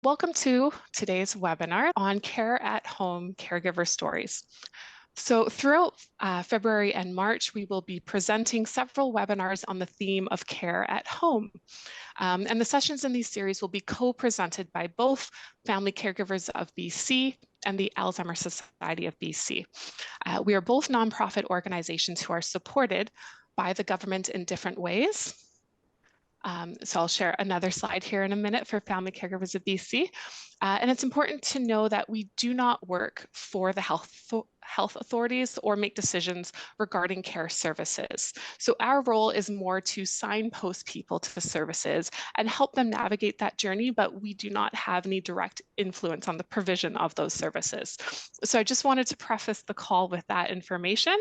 Welcome to today's webinar on Care at Home Caregiver Stories. So throughout February and March, we will be presenting several webinars on the theme of care at home. And the sessions in these series will be co-presented by both Family Caregivers of BC and the Alzheimer's Society of BC. We are both nonprofit organizations who are supported by the government in different ways. So I'll share another slide here in a minute for Family Caregivers of BC. And it's important to know that we do not work for the health authorities or make decisions regarding care services. So our role is more to signpost people to the services and help them navigate that journey, but we do not have any direct influence on the provision of those services. So I just wanted to preface the call with that information.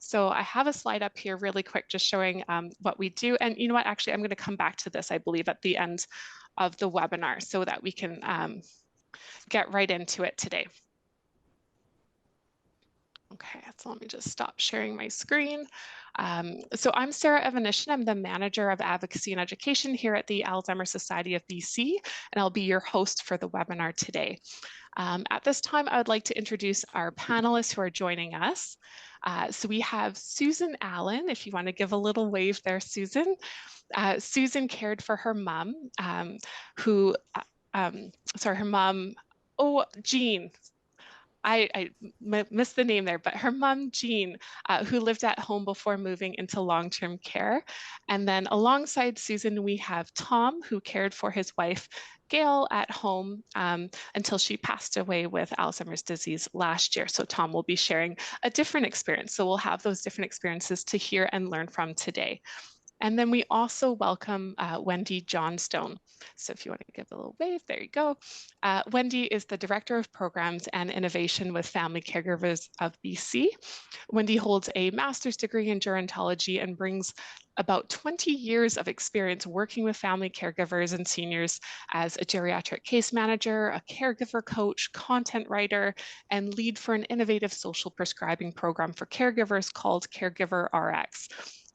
So I have a slide up here really quick, just showing what we do. And you know what, actually, I'm going to come back to this, I believe, at the end of the webinar so that we can get right into it today. Okay, so let me just stop sharing my screen. So I'm Sarah Evanishin. I'm the Manager of Advocacy and Education here at the Alzheimer's Society of BC, and I'll be your host for the webinar today. At this time, I would like to introduce our panelists who are joining us. So we have Susan Allen, if you want to give a little wave there, Susan. Susan cared for her mom, her mom, Jean. I missed the name there, but her mom, Jean, who lived at home before moving into long-term care. And then alongside Susan, we have Tom, who cared for his wife, Gail, at home until she passed away with Alzheimer's disease last year. So Tom will be sharing a different experience. So we'll have those different experiences to hear and learn from today. And then we also welcome Wendy Johnstone. So if you want to give a little wave, there you go. Wendy is the Director of Programs and Innovation with Family Caregivers of BC. Wendy holds a master's degree in gerontology and brings about 20 years of experience working with family caregivers and seniors as a geriatric case manager, a caregiver coach, content writer, and lead for an innovative social prescribing program for caregivers called Caregiver RX.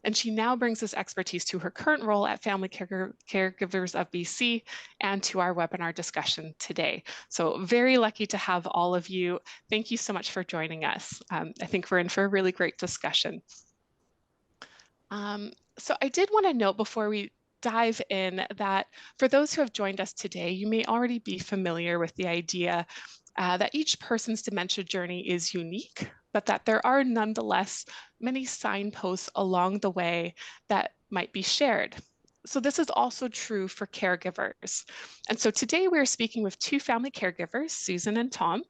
And she now brings this expertise to her current role at Family Caregivers of BC and to our webinar discussion today. So very lucky to have all of you. Thank you so much for joining us. I think we're in for a really great discussion. So I did want to note before we dive in that for those who have joined us today, you may already be familiar with the idea that each person's dementia journey is unique, but that there are nonetheless many signposts along the way that might be shared. So this is also true for caregivers. And so today we're speaking with two family caregivers, Susan and Tom,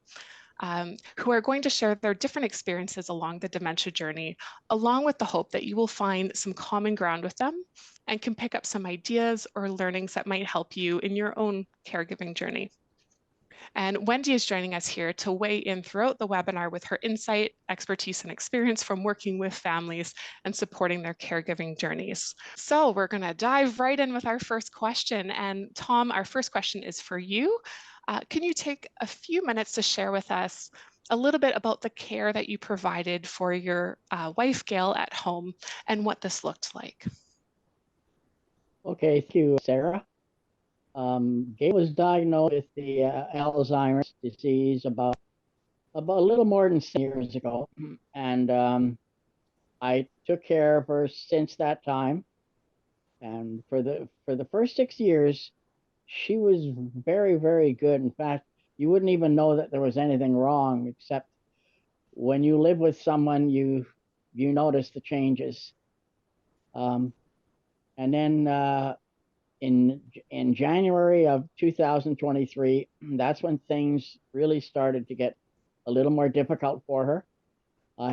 who are going to share their different experiences along the dementia journey, along with the hope that you will find some common ground with them and can pick up some ideas or learnings that might help you in your own caregiving journey. And Wendy is joining us here to weigh in throughout the webinar with her insight, expertise, and experience from working with families and supporting their caregiving journeys. So we're going to dive right in with our first question. And Tom, our first question is for you. Can you take a few minutes to share with us a little bit about the care that you provided for your wife, Gail, at home and what this looked like? Okay, thank you, Sarah. Gail was diagnosed with the Alzheimer's disease about a little more than 6 years ago, and I took care of her since that time. And for the first 6 years, she was very, very good. In fact, you wouldn't even know that there was anything wrong, except when you live with someone, you notice the changes. And then in January of 2023, that's when things really started to get a little more difficult for her. I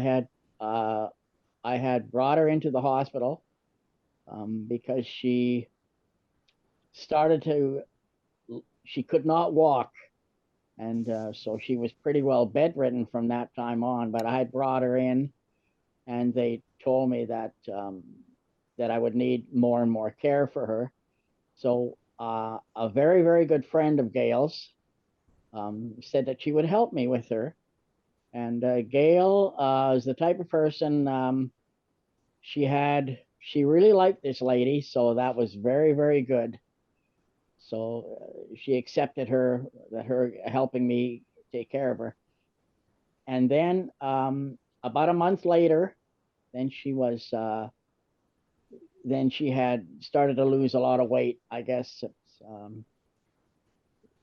had brought her into the hospital because she could not walk, and so she was pretty well bedridden from that time on. But I had brought her in, and they told me that that I would need more and more care for her. So a very, very good friend of Gail's said that she would help me with her. And Gail is the type of person, she really liked this lady. So that was very, very good. So she accepted her helping me take care of her. And then about a month later, then she was then she had started to lose a lot of weight. I guess it's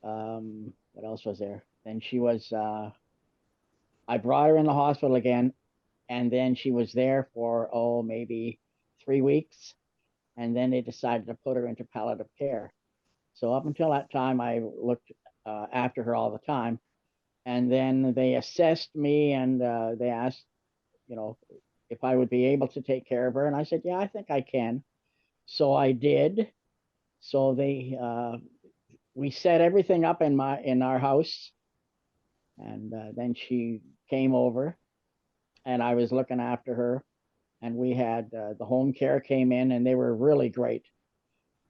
what else was there? Then she was I brought her in the hospital again, and then she was there for maybe 3 weeks, and then they decided to put her into palliative care. So up until that time, I looked after her all the time, and then they assessed me and they asked, you know, if I would be able to take care of her, and I said, yeah, I think I can. So I did. So they we set everything up in our house, and then she came over, and I was looking after her, and we had the home care came in, and they were really great.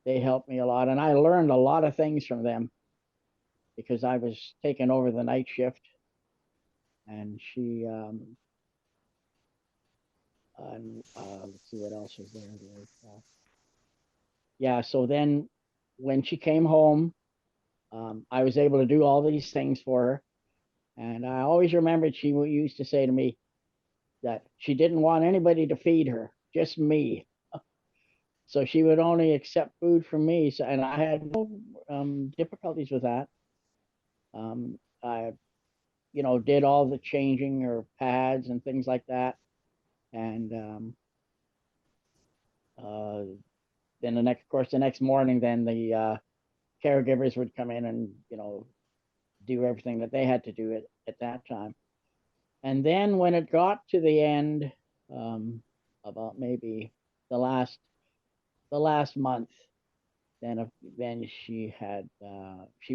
They helped me a lot, and I learned a lot of things from them because I was taking over the night shift, and she and let's see what else was there. Yeah, so then when she came home, I was able to do all these things for her, and I always remembered she used to say to me that she didn't want anybody to feed her, just me. So she would only accept food from me. So, and I had no difficulties with that. I, did all the changing her pads and things like that. And uh, then the next morning, then the caregivers would come in and, do everything that they had to do at that time. And then when it got to the end, about maybe the last the last month, then she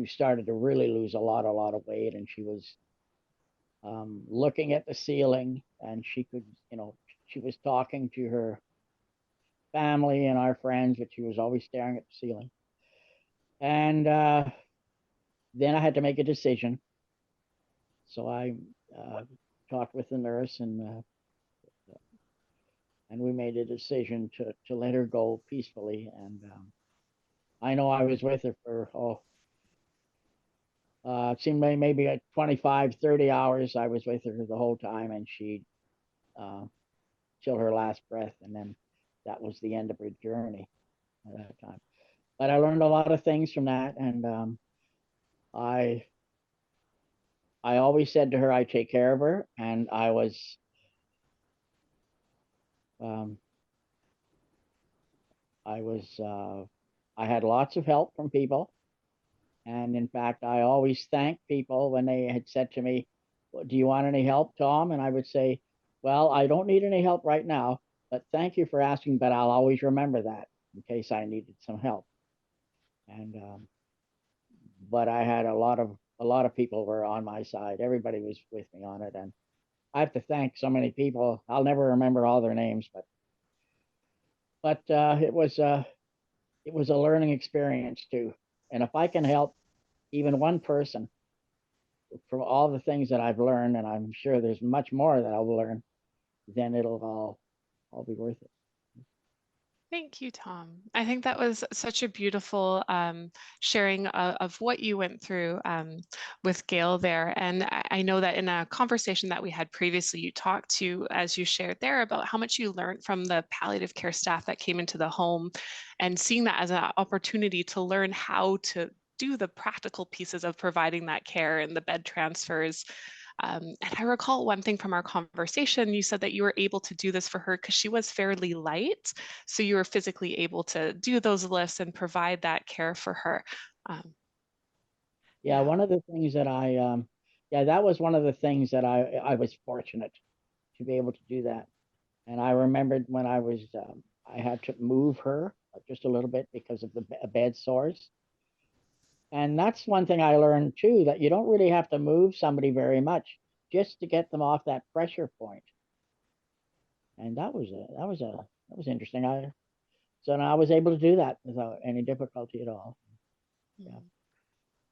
started to really lose a lot of weight, and she was looking at the ceiling, and she could, she was talking to her family and our friends, but she was always staring at the ceiling. And then I had to make a decision. So I uh, talked with the nurse, and we made a decision to let her go peacefully. And I know I was with her for it seemed maybe like 25, 30 hours. I was with her the whole time, and she uh, till her last breath, and then that was the end of her journey at that time. But I learned a lot of things from that, and I I always said to her I take care of her, and um, I had lots of help from people, and in fact I always thanked people when they had said to me, "Well, do you want any help, Tom?" And I would say, "Well, I don't need any help right now, but thank you for asking, but I'll always remember that in case I needed some help." And but I had a lot of people were on my side. Everybody was with me on it, and I have to thank so many people. I'll never remember all their names, but it was a learning experience too. And if I can help even one person from all the things that I've learned, and I'm sure there's much more that I'll learn, then it'll all be worth it. Thank you, Tom. I think that was such a beautiful sharing of what you went through with Gail there. And I know that in a conversation that we had previously, you talked to, as you shared there, about how much you learned from the palliative care staff that came into the home and seeing that as an opportunity to learn how to do the practical pieces of providing that care and the bed transfers. And I recall one thing from our conversation, you said that you were able to do this for her because she was fairly light. So you were physically able to do those lifts and provide that care for her. Um, Yeah, yeah. one of the things that yeah, that was one of the things that I was fortunate to be able to do that. And I remembered when I had to move her just a little bit because of the bed sores. And that's one thing I learned too, that you don't really have to move somebody very much just to get them off that pressure point. And that was interesting. So now I was able to do that without any difficulty at all. Yeah. Mm.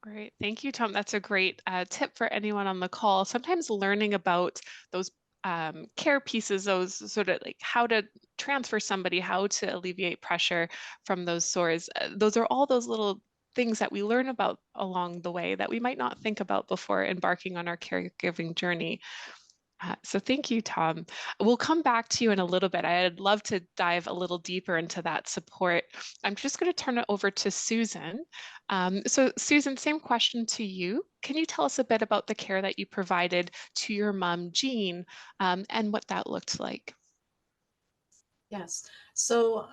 Great. Thank you, Tom. That's a great tip for anyone on the call. Sometimes learning about those care pieces, those sort of like how to transfer somebody, how to alleviate pressure from those sores, those are all those little things that we learn about along the way that we might not think about before embarking on our caregiving journey. So thank you, Tom. We'll come back to you in a little bit. I'd love to dive a little deeper into that support. I'm just going to turn it over to Susan. So Susan, same question to you. Can you tell us a bit about the care that you provided to your mom, Jean, and what that looked like? Yes. So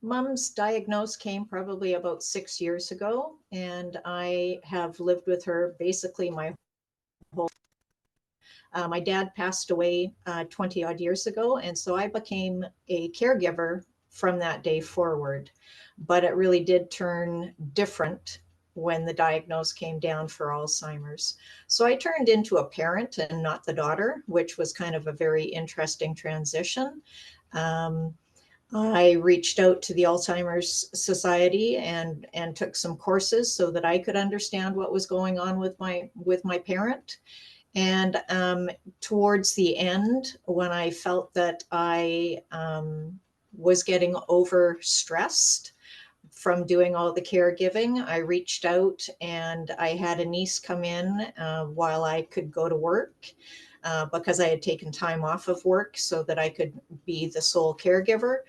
mom's diagnosis came probably about 6 years ago, and I have lived with her basically my whole. My dad passed away 20 odd years ago, and so I became a caregiver from that day forward. But it really did turn different when the diagnosis came down for Alzheimer's. So I turned into a parent and not the daughter, which was kind of a very interesting transition. I reached out to the Alzheimer's Society and took some courses so that I could understand what was going on with my parent. And towards the end, when I felt that I was getting overstressed from doing all the caregiving, I reached out and I had a niece come in while I could go to work. Because I had taken time off of work so that I could be the sole caregiver.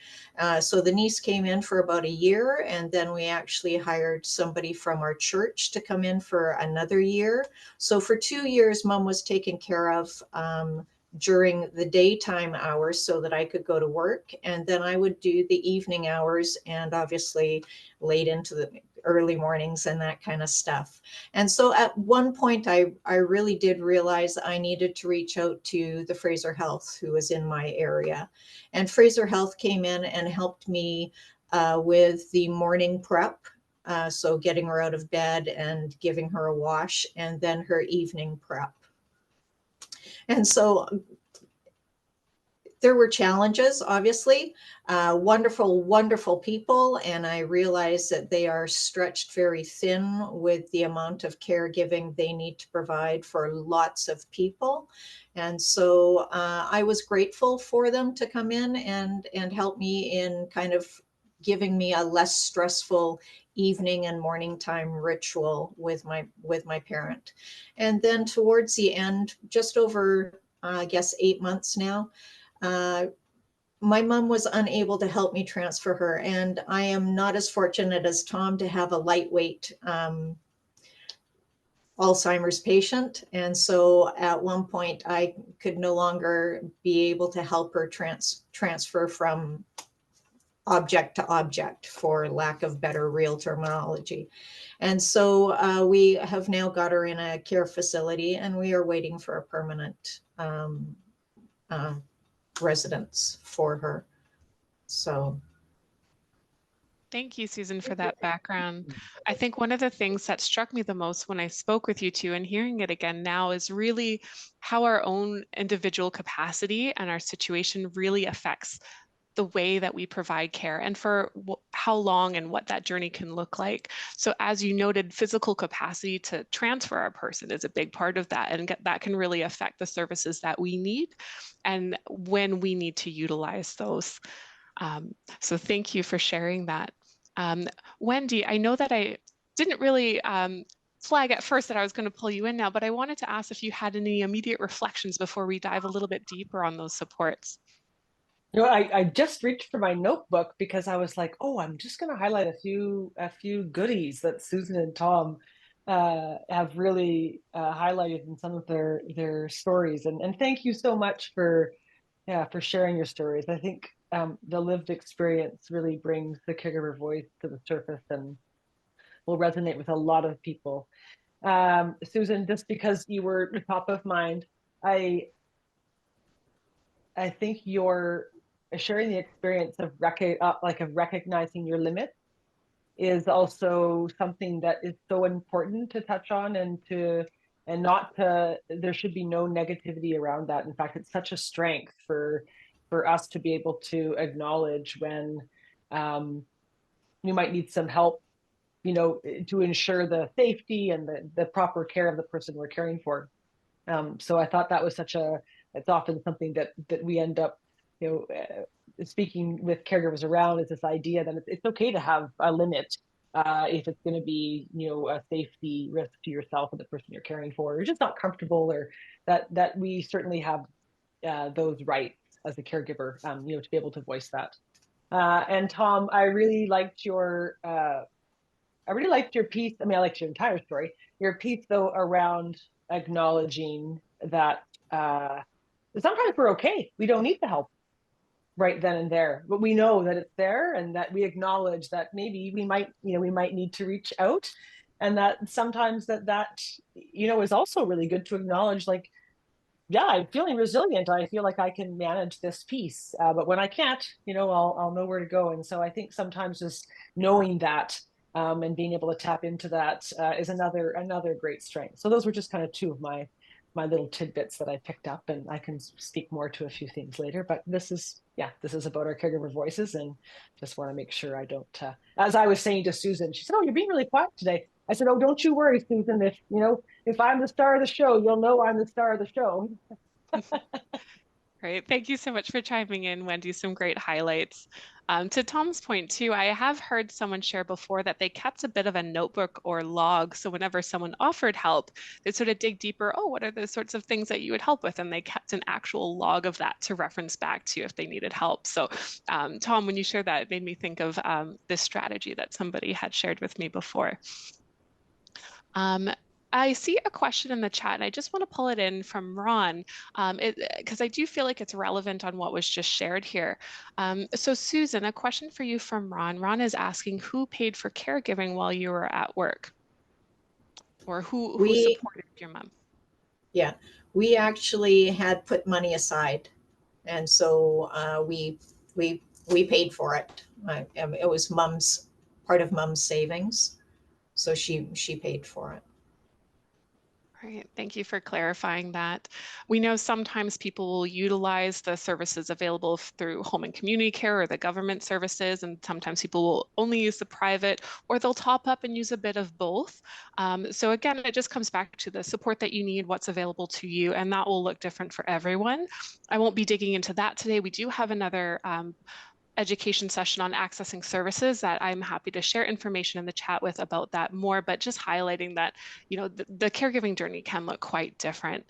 So the niece came in for about a year, and then we actually hired somebody from our church to come in for another year. So for 2 years, mom was taken care of during the daytime hours so that I could go to work. And then I would do the evening hours and obviously late into the early mornings and that kind of stuff. And so at one point, I really did realize I needed to reach out to the Fraser Health, who was in my area. And Fraser Health came in and helped me with the morning prep. So getting her out of bed and giving her a wash, and then her evening prep. And so there were challenges, obviously, wonderful, wonderful people. And I realized that they are stretched very thin with the amount of caregiving they need to provide for lots of people. And so I was grateful for them to come in and help me in kind of giving me a less stressful evening and morning time ritual with my parent. And then towards the end, just over, I guess, 8 months now, my mom was unable to help me transfer her, and I am not as fortunate as Tom to have a lightweight Alzheimer's patient. And so at one point, I could no longer be able to help her transfer from object to object, for lack of better real terminology. And so we have now got her in a care facility, and we are waiting for a permanent residence for her. So Thank you, Susan, for that background. I think one of the things that struck me the most when I spoke with you two and hearing it again now is really how our own individual capacity and our situation really affects the way that we provide care and for how long and what that journey can look like. So as you noted, physical capacity to transfer our person is a big part of that, and that can really affect the services that we need and when we need to utilize those. So thank you for sharing that. Wendy, I know that I didn't really flag at first that I was going to pull you in now, but I wanted to ask if you had any immediate reflections before we dive a little bit deeper on those supports. I just reached for my notebook because I was like, oh, I'm just going to highlight a few goodies that Susan and Tom have really highlighted in some of their stories. And thank you so much for sharing your stories. I think the lived experience really brings the caregiver voice to the surface and will resonate with a lot of people. Susan, just because you were top of mind, I think you're sharing the experience of recognizing your limits is also something that is so important to touch on, and not to, there should be no negativity around that. In fact, it's such a strength for us to be able to acknowledge when you might need some help, to ensure the safety and the proper care of the person we're caring for. So I thought that was it's often something that we end up, speaking with caregivers around, is this idea that it's okay to have a limit, if it's going to be, a safety risk to yourself and the person you're caring for, or just not comfortable, or that we certainly have those rights as a caregiver, to be able to voice that. And Tom, I really liked your piece. I mean, I liked your entire story. Your piece, though, around acknowledging that sometimes we're okay. We don't need the help right then and there, but we know that it's there, and that we acknowledge that maybe we might need to reach out, and that sometimes that is also really good to acknowledge, like, yeah, I'm feeling resilient. I feel like I can manage this piece, but when I can't, I'll know where to go. And so I think sometimes just knowing that, and being able to tap into that, is another great strength. So those were just kind of two of my little tidbits that I picked up, and I can speak more to a few things later. But this is about our caregiver voices, and just want to make sure I don't. As I was saying to Susan, she said, "Oh, you're being really quiet today." I said, "Oh, don't you worry, Susan. If I'm the star of the show, you'll know I'm the star of the show." Great. Thank you so much for chiming in, Wendy. Some great highlights. To Tom's point too, I have heard someone share before that they kept a bit of a notebook or log. So whenever someone offered help, they'd sort of dig deeper. Oh, what are the sorts of things that you would help with? And they kept an actual log of that to reference back to if they needed help. So Tom, when you shared that, it made me think of this strategy that somebody had shared with me before. I see a question in the chat, and I just want to pull it in from Ron, because I do feel like it's relevant on what was just shared here. So Susan, a question for you from Ron. Ron is asking, who paid for caregiving while you were at work? Or who supported your mom? Yeah, we actually had put money aside, and so we paid for it. It was part of Mom's savings, so she paid for it. Great. Thank you for clarifying that. We know sometimes people will utilize the services available through home and community care or the government services, and sometimes people will only use the private, or they'll top up and use a bit of both. So again, it just comes back to the support that you need, what's available to you, and that will look different for everyone. I won't be digging into that today. We do have another education session on accessing services that I'm happy to share information in the chat with about that more, but just highlighting that, the caregiving journey can look quite different.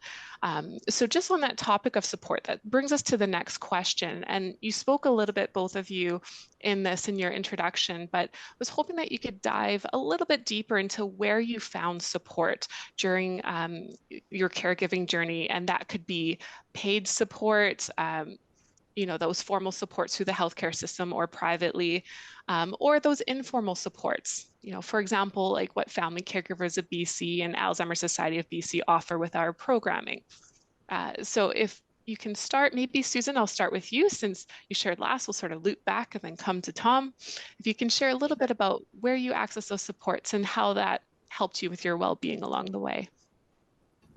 So just on that topic of support, that brings us to the next question. And you spoke a little bit, both of you, in your introduction, but was hoping that you could dive a little bit deeper into where you found support during your caregiving journey. And that could be paid support, those formal supports through the healthcare system or privately, or those informal supports, for example, like what Family Caregivers of B.C. and Alzheimer's Society of B.C. offer with our programming. So if you can start, maybe Susan, I'll start with you since you shared last, we'll sort of loop back and then come to Tom. If you can share a little bit about where you access those supports and how that helped you with your well-being along the way.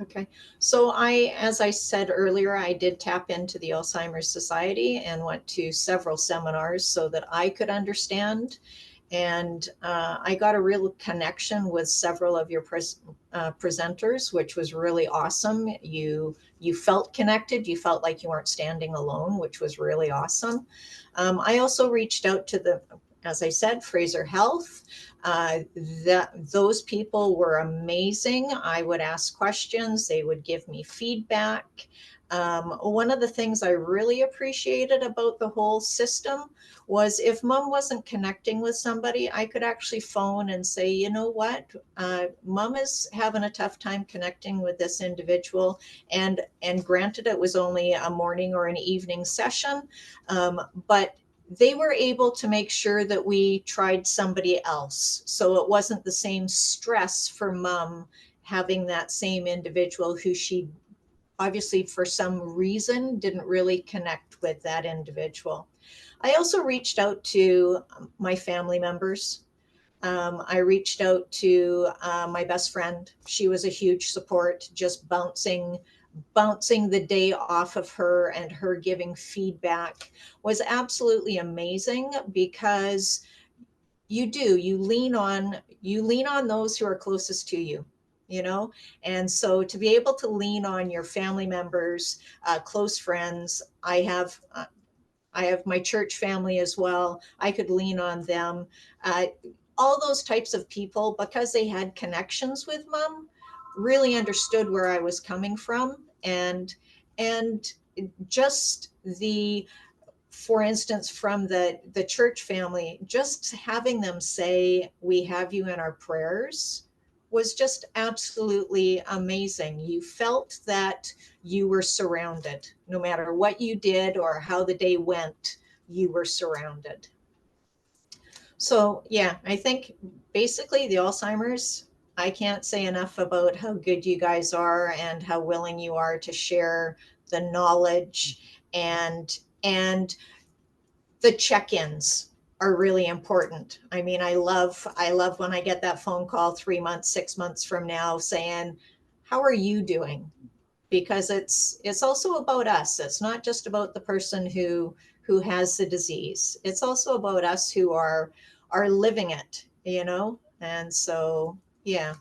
Okay, so as I said earlier, I did tap into the Alzheimer's Society and went to several seminars so that I could understand. And I got a real connection with several of your presenters, which was really awesome. You felt connected. You felt like you weren't standing alone, which was really awesome. I also reached out to as I said, Fraser Health. Those people were amazing. I would ask questions. They would give me feedback. One of the things I really appreciated about the whole system was if Mom wasn't connecting with somebody, I could actually phone and say, you know what, Mom is having a tough time connecting with this individual. And granted, it was only a morning or an evening session, but they were able to make sure that we tried somebody else. So it wasn't the same stress for Mom having that same individual who she obviously for some reason didn't really connect with that individual. I also reached out to my family members. I reached out to my best friend. She was a huge support, just bouncing the day off of her, and her giving feedback was absolutely amazing, because you lean on those who are closest to you, and so to be able to lean on your family members, close friends. I have my church family as well. I could lean on them. all those types of people, because they had connections with mom, really understood where I was coming from. And just the, for instance, from the church family, just having them say, "We have you in our prayers," was just absolutely amazing. You felt that you were surrounded. No matter what you did or how the day went, you were surrounded. So yeah, I think basically the Alzheimer's, I can't say enough about how good you guys are and how willing you are to share the knowledge, and the check-ins are really important. I mean, I love when I get that phone call 3 months, 6 months from now saying, "How are you doing?" Because it's also about us. It's not just about the person who has the disease. It's also about us who are living it, you know? And so, yeah.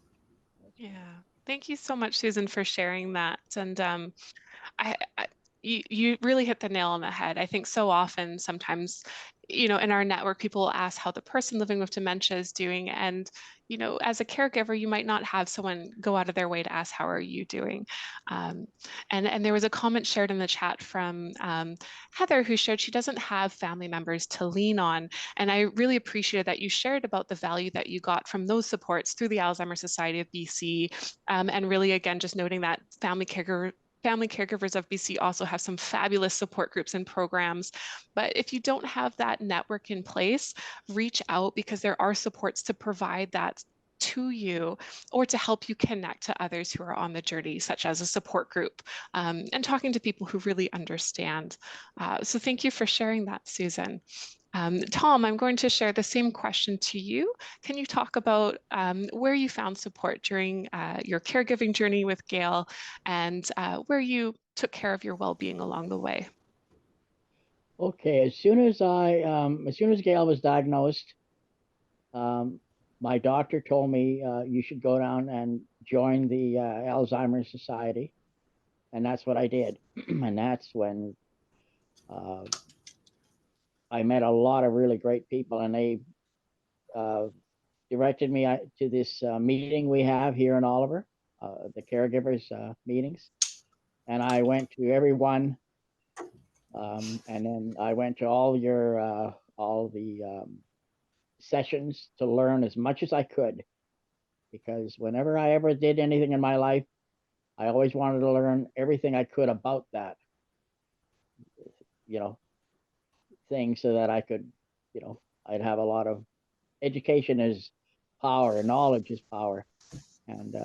Yeah. Thank you so much, Susan, for sharing that. And I you really hit the nail on the head. I think so often, sometimes, in our network, people will ask how the person living with dementia is doing. And, as a caregiver, you might not have someone go out of their way to ask, how are you doing? Um, and there was a comment shared in the chat from Heather, who shared she doesn't have family members to lean on. And I really appreciated that you shared about the value that you got from those supports through the Alzheimer's Society of BC. And really, again, just noting that Family Caregivers of BC also have some fabulous support groups and programs. But if you don't have that network in place, reach out, because there are supports to provide that to you, or to help you connect to others who are on the journey, such as a support group, and talking to people who really understand. So thank you for sharing that, Susan. Tom, I'm going to share the same question to you. Can you talk about where you found support during your caregiving journey with Gail, and where you took care of your well-being along the way? Okay, as soon as Gail was diagnosed, um, my doctor told me you should go down and join the Alzheimer's Society, and that's what I did. And that's when uh, I met a lot of really great people, and they uh, directed me to this meeting we have here in Oliver, the caregivers meetings, and I went to every one, and then I went to all the sessions to learn as much as I could, because whenever I ever did anything in my life, I always wanted to learn everything I could about that, you know, thing, so that I could, I'd have a lot of education is power, knowledge is power. And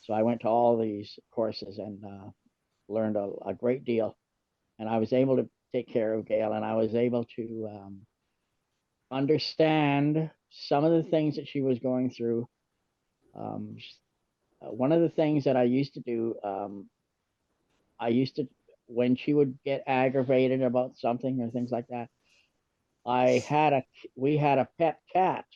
so I went to all these courses and learned a great deal. And I was able to take care of Gail, and I was able to understand some of the things that she was going through. Um, One of the things that I used to do, I used to, when she would get aggravated about something or things like that, I had a, we had a pet cat,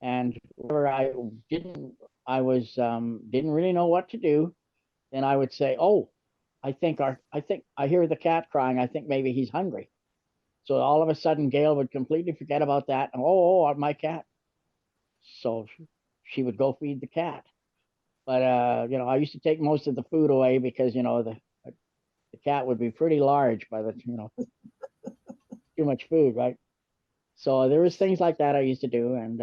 and whenever didn't really know what to do, then I would say, "Oh, I think I hear the cat crying. I think maybe he's hungry." So all of a sudden, Gail would completely forget about that. And, my cat. So she would go feed the cat. But I used to take most of the food away, because the cat would be pretty large by the too much food, right? So there was things like that I used to do, and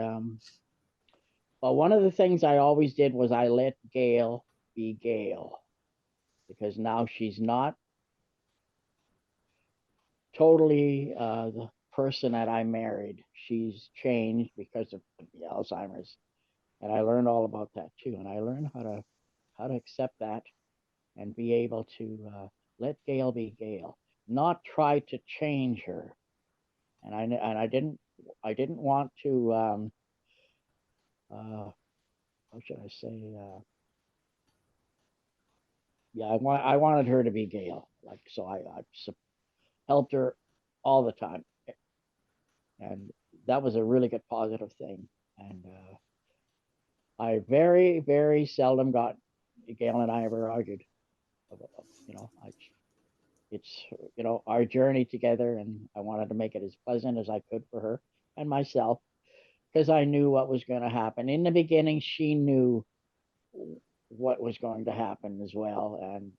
but one of the things I always did was I let Gail be Gail, because now she's not totally the person that I married. She's changed because of the Alzheimer's, and I learned all about that too. And I learned how to accept that and be able to let Gail be Gail, not try to change her. And I didn't want to how should I say yeah, I wanted her to be Gail, like, so I helped her all the time, and that was a really good positive thing. And I very, very seldom got Gail and I ever argued about, I it's our journey together, and I wanted to make it as pleasant as I could for her and myself. because I knew what was going to happen. In the beginning, she knew what was going to happen as well, and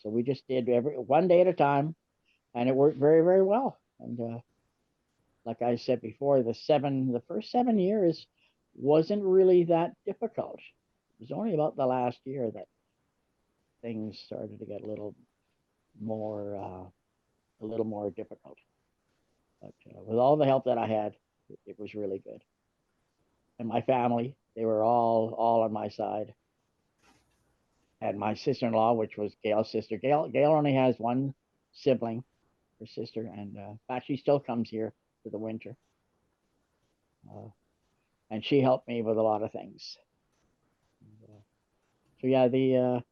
so we just did every one day at a time, and it worked very, very well. And like I said before, the first 7 years wasn't really that difficult. It was only about the last year that things started to get more a little more difficult. But with all the help that I had, it was really good. And my family, they were all on my side. And my sister-in-law, which was Gail's sister. Gail only has one sibling, her sister, and in fact, she still comes here for the winter. And she helped me with a lot of things. So yeah, the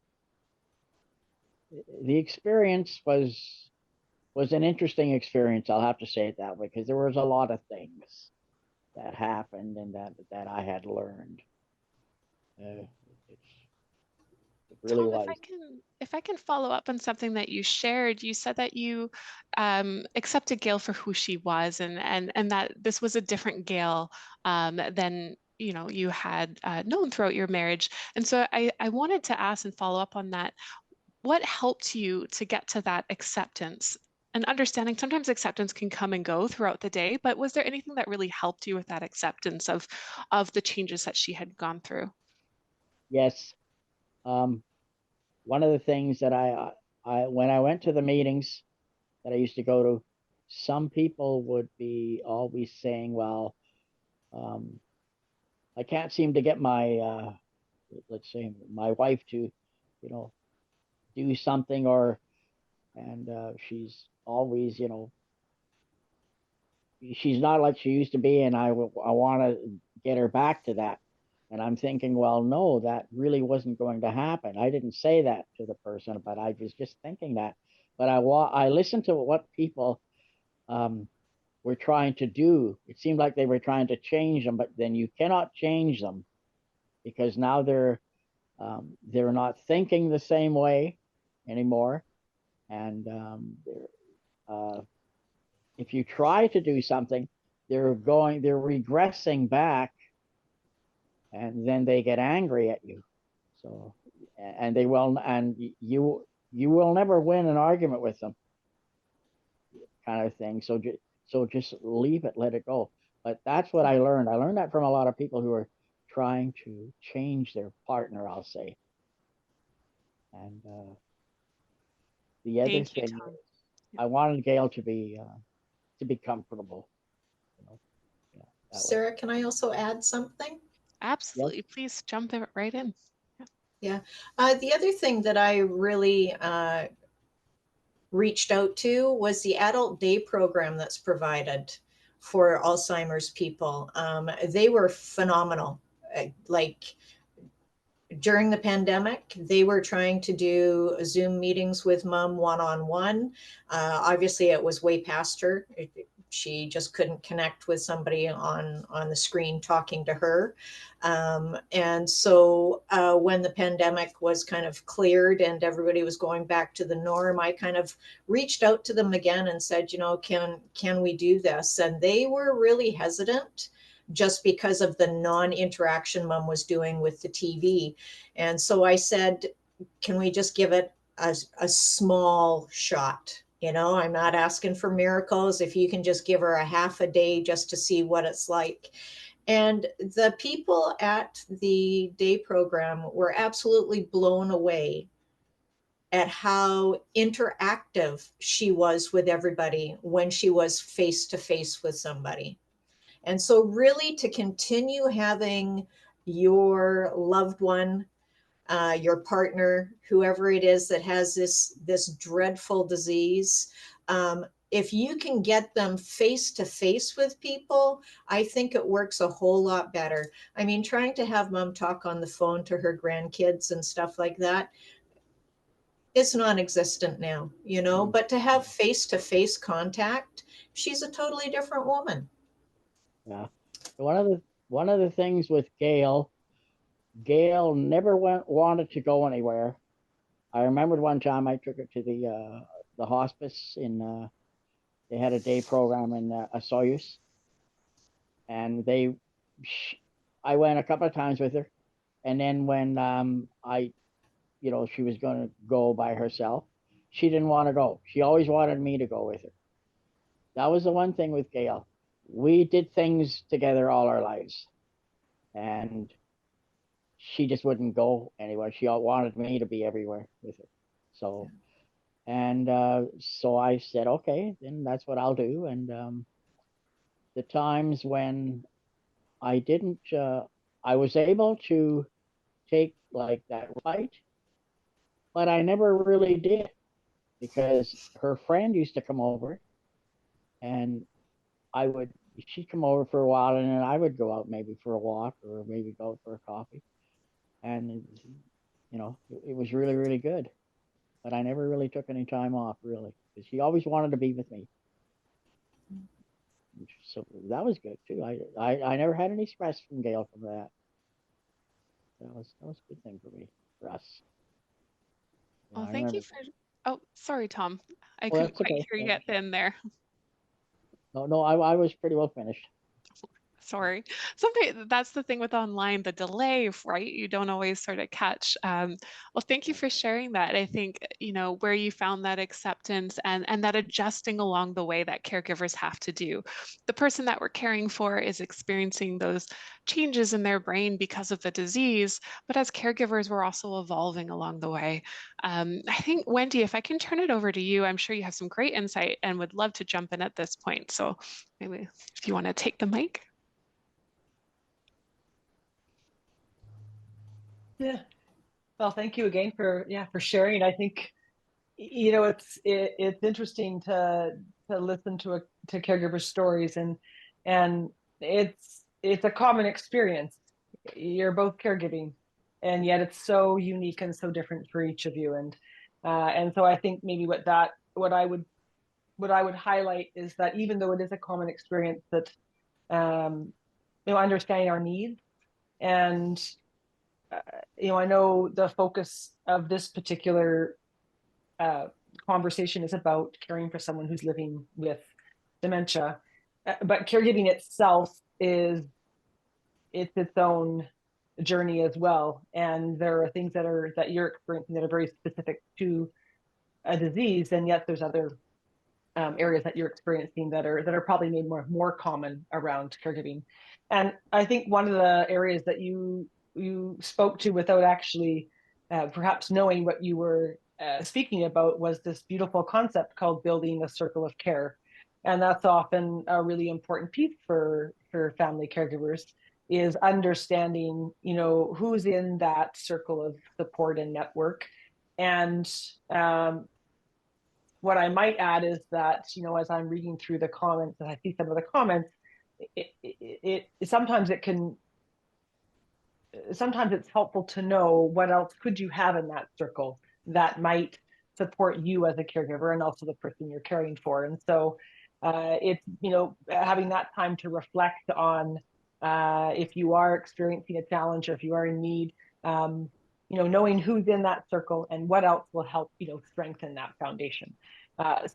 experience was an interesting experience. I'll have to say it that way, because there was a lot of things that happened and that I had learned. It really Tom, was. if I can follow up on something that you shared, you said that you accepted Gail for who she was, and that this was a different Gail than you had known throughout your marriage. And so I wanted to ask and follow up on that. What helped you to get to that acceptance? And understanding sometimes acceptance can come and go throughout the day, but was there anything that really helped you with that acceptance of the changes that she had gone through? Yes. Um, One of the things that I when I went to the meetings that I used to go to, some people would be always saying, well, um, I can't seem to get my let's say my wife to, you know, do something, and she's always, she's not like she used to be, and I want to get her back to that. And I'm thinking, well, no, that really wasn't going to happen. I didn't say that to the person, but I was just thinking that. But I listened to what people um, were trying to do. It seemed like they were trying to change them, but then you cannot change them, because now they're not thinking the same way anymore, and if you try to do something, they're regressing back, and then they get angry at you. So, and they will, and you will never win an argument with them, kind of thing. So just leave it, let it go. But that's what I learned. I learned that from a lot of people who are trying to change their partner, I'll say. And the other Thank you, thing Tom. is, I wanted Gail to be comfortable. You know, yeah, that was Sarah, can I also add something? yes, Absolutely. Please jump right in. Yeah. The other thing that I really reached out to was the adult day program that's provided for Alzheimer's people. They were phenomenal. Like during the pandemic, they were trying to do Zoom meetings with mom one-on-one. Obviously, it was way past her. She just couldn't connect with somebody on the screen talking to her. And so when the pandemic was kind of cleared and everybody was going back to the norm, I kind of reached out to them again and said, can we do this? And they were really hesitant, just because of the non-interaction mom was doing with the TV. And so I said, can we just give it a small shot? I'm not asking for miracles. If you can just give her a half a day just to see what it's like. And the people at the day program were absolutely blown away at how interactive she was with everybody when she was face to face with somebody. And so, really, to continue having your loved one, your partner, whoever it is that has this dreadful disease, if you can get them face to face with people, I think it works a whole lot better. I mean, trying to have mom talk on the phone to her grandkids and stuff like that, it's non-existent now, but to have face to face contact, she's a totally different woman. yeah. One of the things with Gail never wanted to go anywhere. I remembered one time I took her to the hospice in they had a day program in Osoyoos, and I went a couple of times with her, and then when she was going to go by herself, she didn't want to go. She always wanted me to go with her. That was the one thing with Gail. We did things together all our lives, and she just wouldn't go anywhere. She wanted me to be everywhere with her. So, and so I said, okay, then that's what I'll do. And the times when I didn't, I was able to take like that fight, but I never really did because her friend used to come over, and she'd come over for a while, and then I would go out maybe for a walk or maybe go out for a coffee. And, it was really, really good. But I never really took any time off, really, because she always wanted to be with me. So that was good too. I never had any stress from Gail from that. That was a good thing for us. Oh, I thank you remember. for. Oh, sorry, Tom. I Well, couldn't that's quite okay. hear you at the end there. No, I was pretty well finished. Sorry. Sometimes that's the thing with online, the delay, right? You don't always sort of catch. Well, thank you for sharing that. I think, where you found that acceptance and that adjusting along the way that caregivers have to do. The person that we're caring for is experiencing those changes in their brain because of the disease, but as caregivers, we're also evolving along the way. I think, Wendy, if I can turn it over to you, I'm sure you have some great insight and would love to jump in at this point. So maybe if you want to take the mic. Yeah. Well, thank you again for sharing. I think it's interesting to listen to caregiver stories, and it's a common experience. You're both caregiving, and yet it's so unique and so different for each of you. And so I think maybe what I would highlight is that even though it is a common experience, that understanding our needs and I know the focus of this particular conversation is about caring for someone who's living with dementia, but caregiving itself it's its own journey as well. And there are things that you're experiencing that are very specific to a disease, and yet there's other areas that you're experiencing that are probably made more common around caregiving. And I think one of the areas that you spoke to without actually perhaps knowing what you were speaking about was this beautiful concept called building a circle of care. And that's often a really important piece for family caregivers, is understanding, who's in that circle of support and network. And what I might add is that, as I'm reading through the comments and I see some of the comments, sometimes it's helpful to know what else could you have in that circle that might support you as a caregiver and also the person you're caring for. And so it's, having that time to reflect on if you are experiencing a challenge or if you are in need, knowing who's in that circle and what else will help, strengthen that foundation.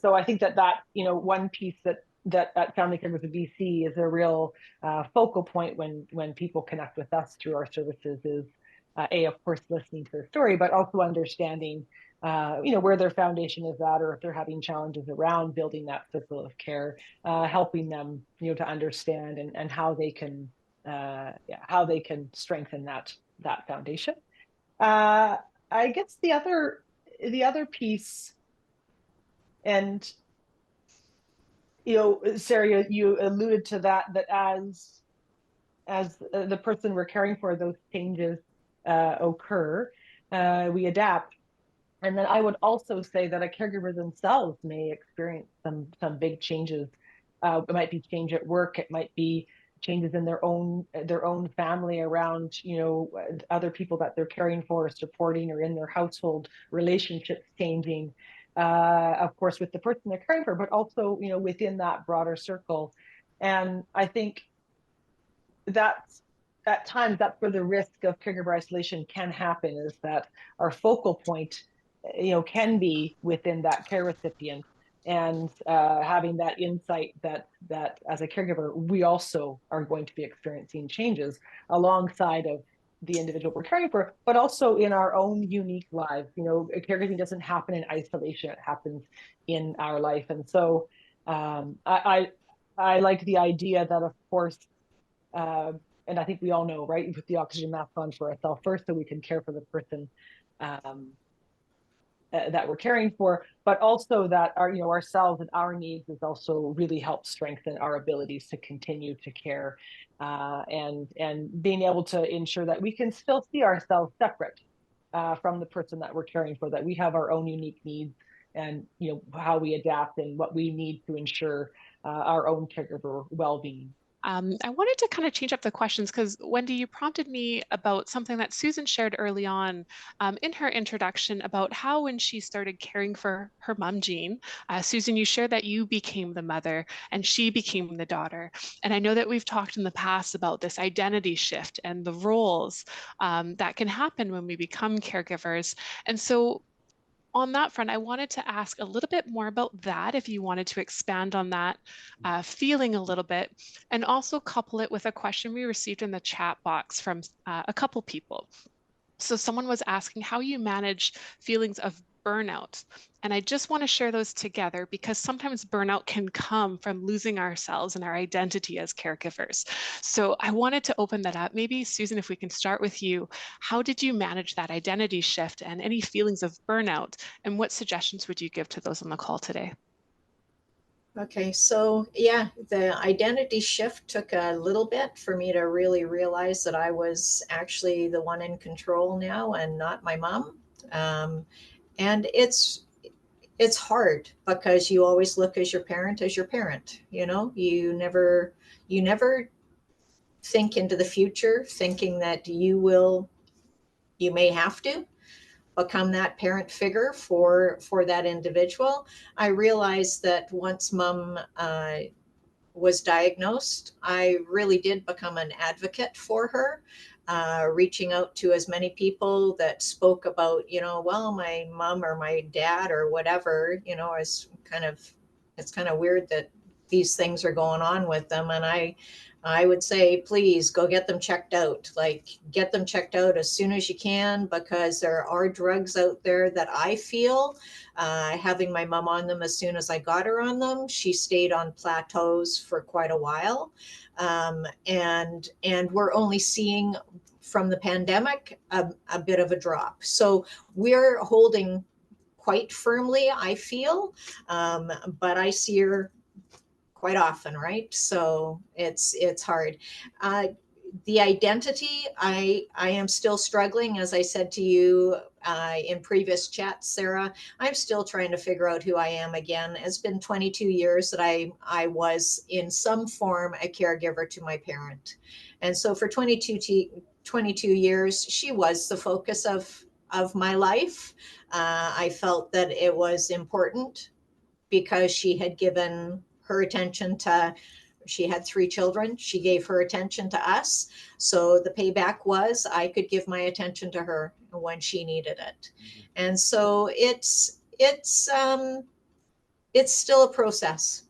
So I think that one piece that Family Caregivers of B.C. is a real focal point when people connect with us through our services is of course, listening to their story, but also understanding, where their foundation is at, or if they're having challenges around building that circle of care, helping them, to understand and how they can strengthen that foundation. I guess the other piece, and Sarah, you alluded to that as the person we're caring for, those changes occur, we adapt. And then I would also say that a caregiver themselves may experience some big changes. It might be change at work. It might be changes in their own family around, other people that they're caring for, supporting, or in their household relationships changing. Of course, with the person they're caring for, but also, within that broader circle. And I think that's at times that's where the risk of caregiver isolation can happen, is that our focal point, can be within that care recipient, and having that insight that as a caregiver, we also are going to be experiencing changes alongside of the individual we're caring for, but also in our own unique lives. You know, caregiving doesn't happen in isolation; it happens in our life. And so, I like the idea that, of course, and I think we all know, right? You put the oxygen mask on for ourselves first, so we can care for the person that we're caring for, but also that our, you know, ourselves and our needs is also really help strengthen our abilities to continue to care, and being able to ensure that we can still see ourselves separate from the person that we're caring for, that we have our own unique needs, and you know how we adapt and what we need to ensure our own caregiver well-being. I wanted to kind of change up the questions because Wendy, you prompted me about something that Susan shared early on in her introduction about how when she started caring for her mom, Jean, Susan, you shared that you became the mother and she became the daughter. And I know that we've talked in the past about this identity shift and the roles that can happen when we become caregivers. And so on that front, I wanted to ask a little bit more about that, if you wanted to expand on that feeling a little bit, and also couple it with a question we received in the chat box from a couple people. So someone was asking how you manage feelings of burnout. And I just want to share those together because sometimes burnout can come from losing ourselves and our identity as caregivers. So I wanted to open that up. Maybe Susan, if we can start with you, how did you manage that identity shift and any feelings of burnout? And what suggestions would you give to those on the call today? Okay, so yeah, the identity shift took a little bit for me to really realize that I was actually the one in control now and not my mom. And it's hard because you always look as your parent, you know, you never think into the future thinking that you may have to become that parent figure for that individual. I realized that once mom was diagnosed, I really did become an advocate for her, reaching out to as many people that spoke about, you know, well, my mom or my dad or whatever, you know, it's kind of weird that these things are going on with them. And I would say, please go get them checked out. Like, get them checked out as soon as you can, because there are drugs out there that I feel, having my mom on them as soon as I got her on them, she stayed on plateaus for quite a while. And we're only seeing from the pandemic a bit of a drop. So we're holding quite firmly, I feel, but I see her quite often, right? So it's hard. The identity, I am still struggling, as I said to you in previous chats, Sarah. I'm still trying to figure out who I am again. It's been 22 years that I was in some form a caregiver to my parent, and so for 22 years, she was the focus of my life. I felt that it was important because she had given her attention to, she had 3 children. She gave her attention to us. So the payback was I could give my attention to her when she needed it. And so it's still a process,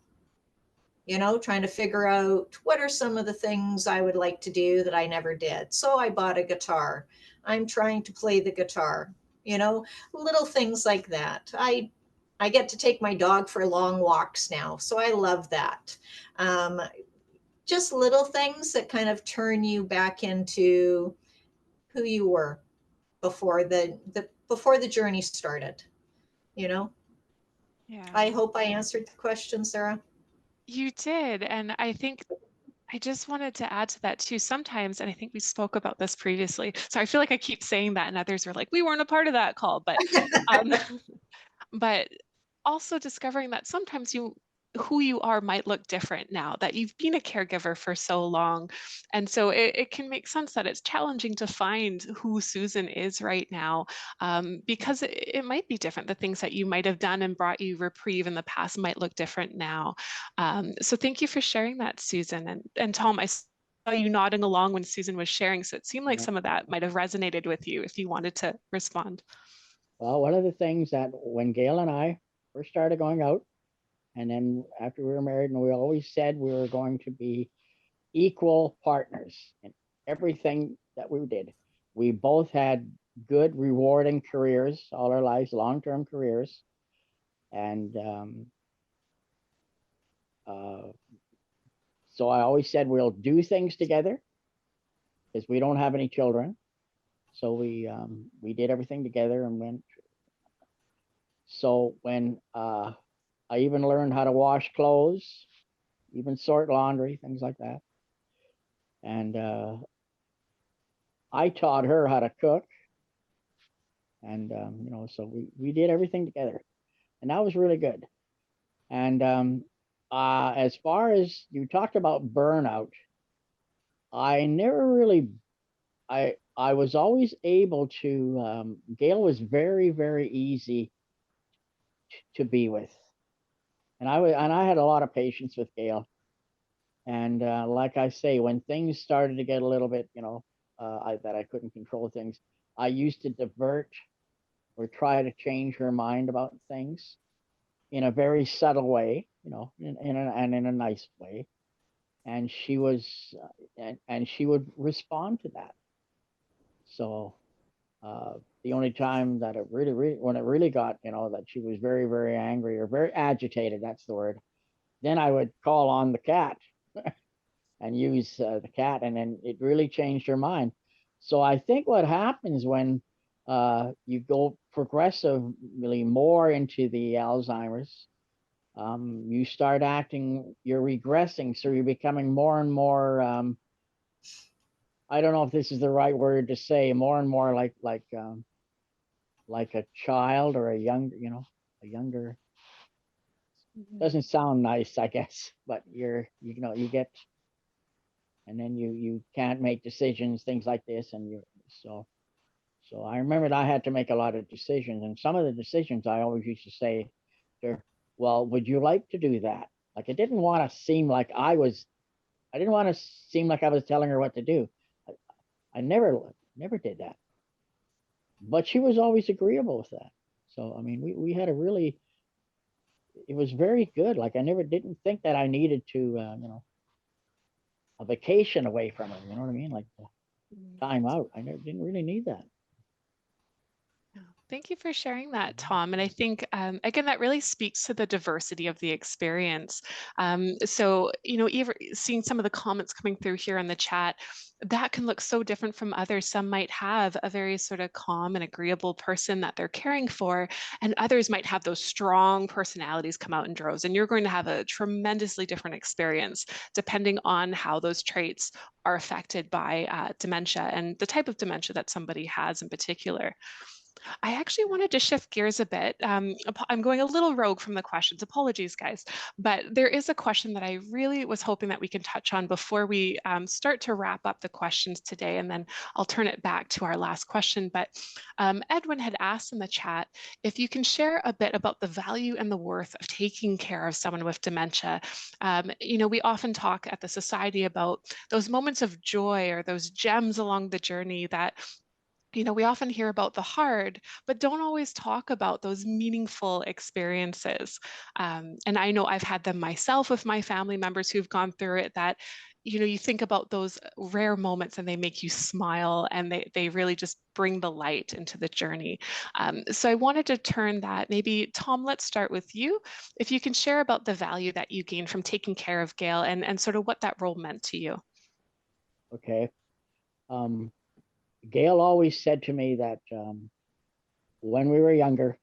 you know, trying to figure out what are some of the things I would like to do that I never did. So I bought a guitar. I'm trying to play the guitar, you know, little things like that. I get to take my dog for long walks now, so I love that. Um, just little things that kind of turn you back into who you were before before the journey started. You know, Yeah, I hope I answered the question, Sarah. you did. And I think I just wanted to add to that too. Sometimes, and I think we spoke about this previously, so I feel like I keep saying that, and others are like, we weren't a part of that call, um, but also discovering that sometimes who you are might look different now that you've been a caregiver for so long. And so it can make sense that it's challenging to find who Susan is right now, because it might be different. The things that you might have done and brought you reprieve in the past might look different now. So thank you for sharing that, Susan. And Tom, I saw you nodding along when Susan was sharing, so it seemed like some of that might have resonated with you if you wanted to respond. Well, one of the things that when Gail and I first started going out, And then after we were married, and we always said we were going to be equal partners in everything that we did. We both had good, rewarding careers all our lives, long-term careers. And uh, so I always said we'll do things together because we don't have any children. So we did everything together and went. So when I even learned how to wash clothes, even sort laundry, things like that. And I taught her how to cook. And, so we did everything together. And that was really good. And as far as you talked about burnout, I never really, I was always able to, Gail was very, very easy to be with. And I had a lot of patience with Gail. And like I say, when things started to get a little bit, that I couldn't control things, I used to divert or try to change her mind about things in a very subtle way, and in a nice way. And she was, and she would respond to that. So the only time that it really, when it really got, that she was very, very angry or very agitated, that's the word, then I would call on the cat and use the cat, and then it really changed her mind. So I think what happens when you go progressively more into the Alzheimer's, you start acting, you're regressing, so you're becoming more and more. I don't know if this is the right word to say, more and more like a child or a younger. Doesn't sound nice, I guess, but you get, and then you can't make decisions, things like this, and so I remembered I had to make a lot of decisions, and some of the decisions I always used to say to her, well, would you like to do that? Like I didn't want to seem like I didn't want to seem like I was telling her what to do. I never did that, but she was always agreeable with that. So I mean, we had a really, it was very good. Like I never didn't think that I needed to, a vacation away from her. You know what I mean? Like time out. I never didn't really need that. Thank you for sharing that, Tom. And I think, again, that really speaks to the diversity of the experience. So, even seeing some of the comments coming through here in the chat, that can look so different from others. Some might have a very sort of calm and agreeable person that they're caring for, and others might have those strong personalities come out in droves. And you're going to have a tremendously different experience depending on how those traits are affected by dementia and the type of dementia that somebody has in particular. I actually wanted to shift gears a bit. I'm going a little rogue from the questions. Apologies, guys. But there is a question that I really was hoping that we can touch on before we start to wrap up the questions today, and then I'll turn it back to our last question. But Edwin had asked in the chat if you can share a bit about the value and the worth of taking care of someone with dementia. We often talk at the Society about those moments of joy or those gems along the journey that we often hear about the hard, but don't always talk about those meaningful experiences. And I know I've had them myself with my family members who've gone through it, that, you think about those rare moments and they make you smile, and they really just bring the light into the journey. So I wanted to turn that, maybe Tom, let's start with you. If you can share about the value that you gained from taking care of Gail, and sort of what that role meant to you. Okay. Gail always said to me that when we were younger,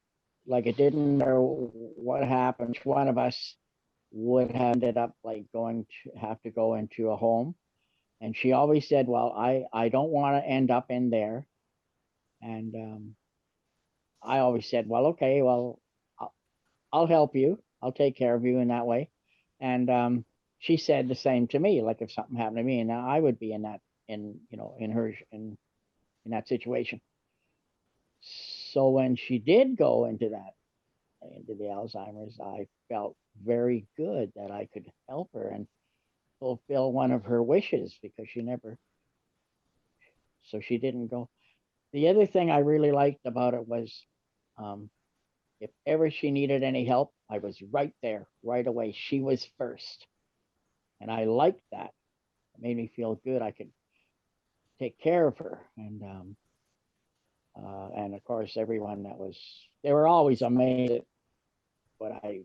like it didn't matter what happened, one of us would have ended up like going to have to go into a home. And she always said, well, I don't want to end up in there. And I always said, well, okay, well, I'll help you. I'll take care of you in that way. And she said the same to me, like if something happened to me, and now I would be in that, in that situation. So when she did go into the Alzheimer's, I felt very good that I could help her and fulfill one of her wishes, because so she didn't go. The other thing I really liked about it was, If ever she needed any help, I was right there right away. She was first. And I liked that. It made me feel good. I could take care of her. And of course, everyone they were always amazed at what I,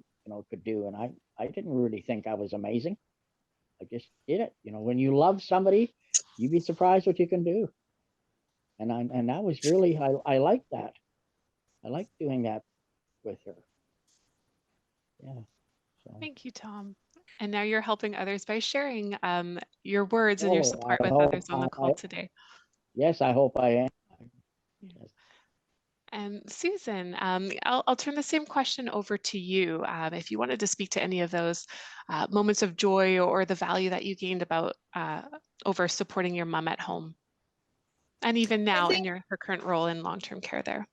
could do. And I didn't really think I was amazing. I just did it. When you love somebody, you'd be surprised what you can do. And that was really, I liked that. I liked doing that with her. Yeah. So. Thank you, Tom. And now you're helping others by sharing your words and your Oh, support with others on the call today. Yes, I hope I am. Yes. And Susan, I'll turn the same question over to you. If you wanted to speak to any of those moments of joy or the value that you gained about over supporting your mom at home, and even now in her current role in long-term care there.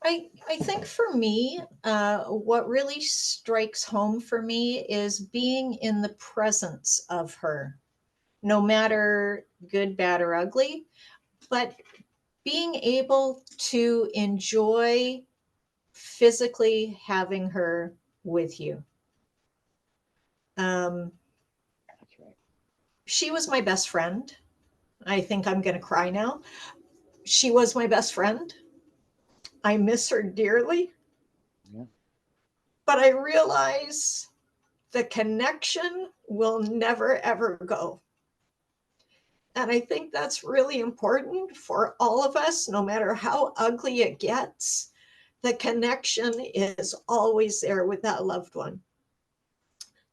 I think for me, what really strikes home for me is being in the presence of her, no matter good, bad, or ugly, but being able to enjoy physically having her with you. That's right. She was my best friend. I think I'm going to cry now. She was my best friend. I miss her dearly. Yeah. But I realize the connection will never, ever go. And I think that's really important for all of us, no matter how ugly it gets. The connection is always there with that loved one.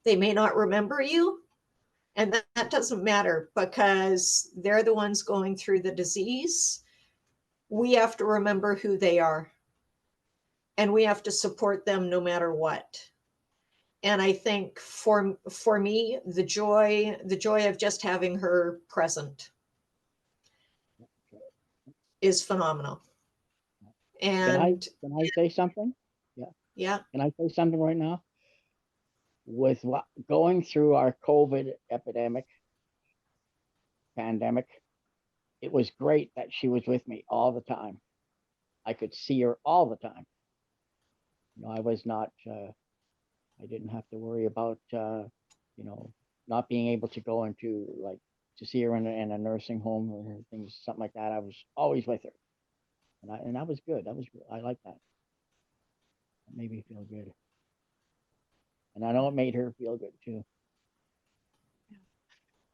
They may not remember you, and that doesn't matter because they're the ones going through the disease. We have to remember who they are, and we have to support them no matter what. And I think for me, the joy of just having her present is phenomenal. And can I say something? Yeah. Yeah. Can I say something right now? With going through our COVID pandemic, it was great that she was with me all the time. I could see her all the time. I was not, I didn't have to worry about, not being able to go into to see her in a nursing home or things, something like that. I was always with her. And that was good. I like that. It made me feel good. And I know it made her feel good too.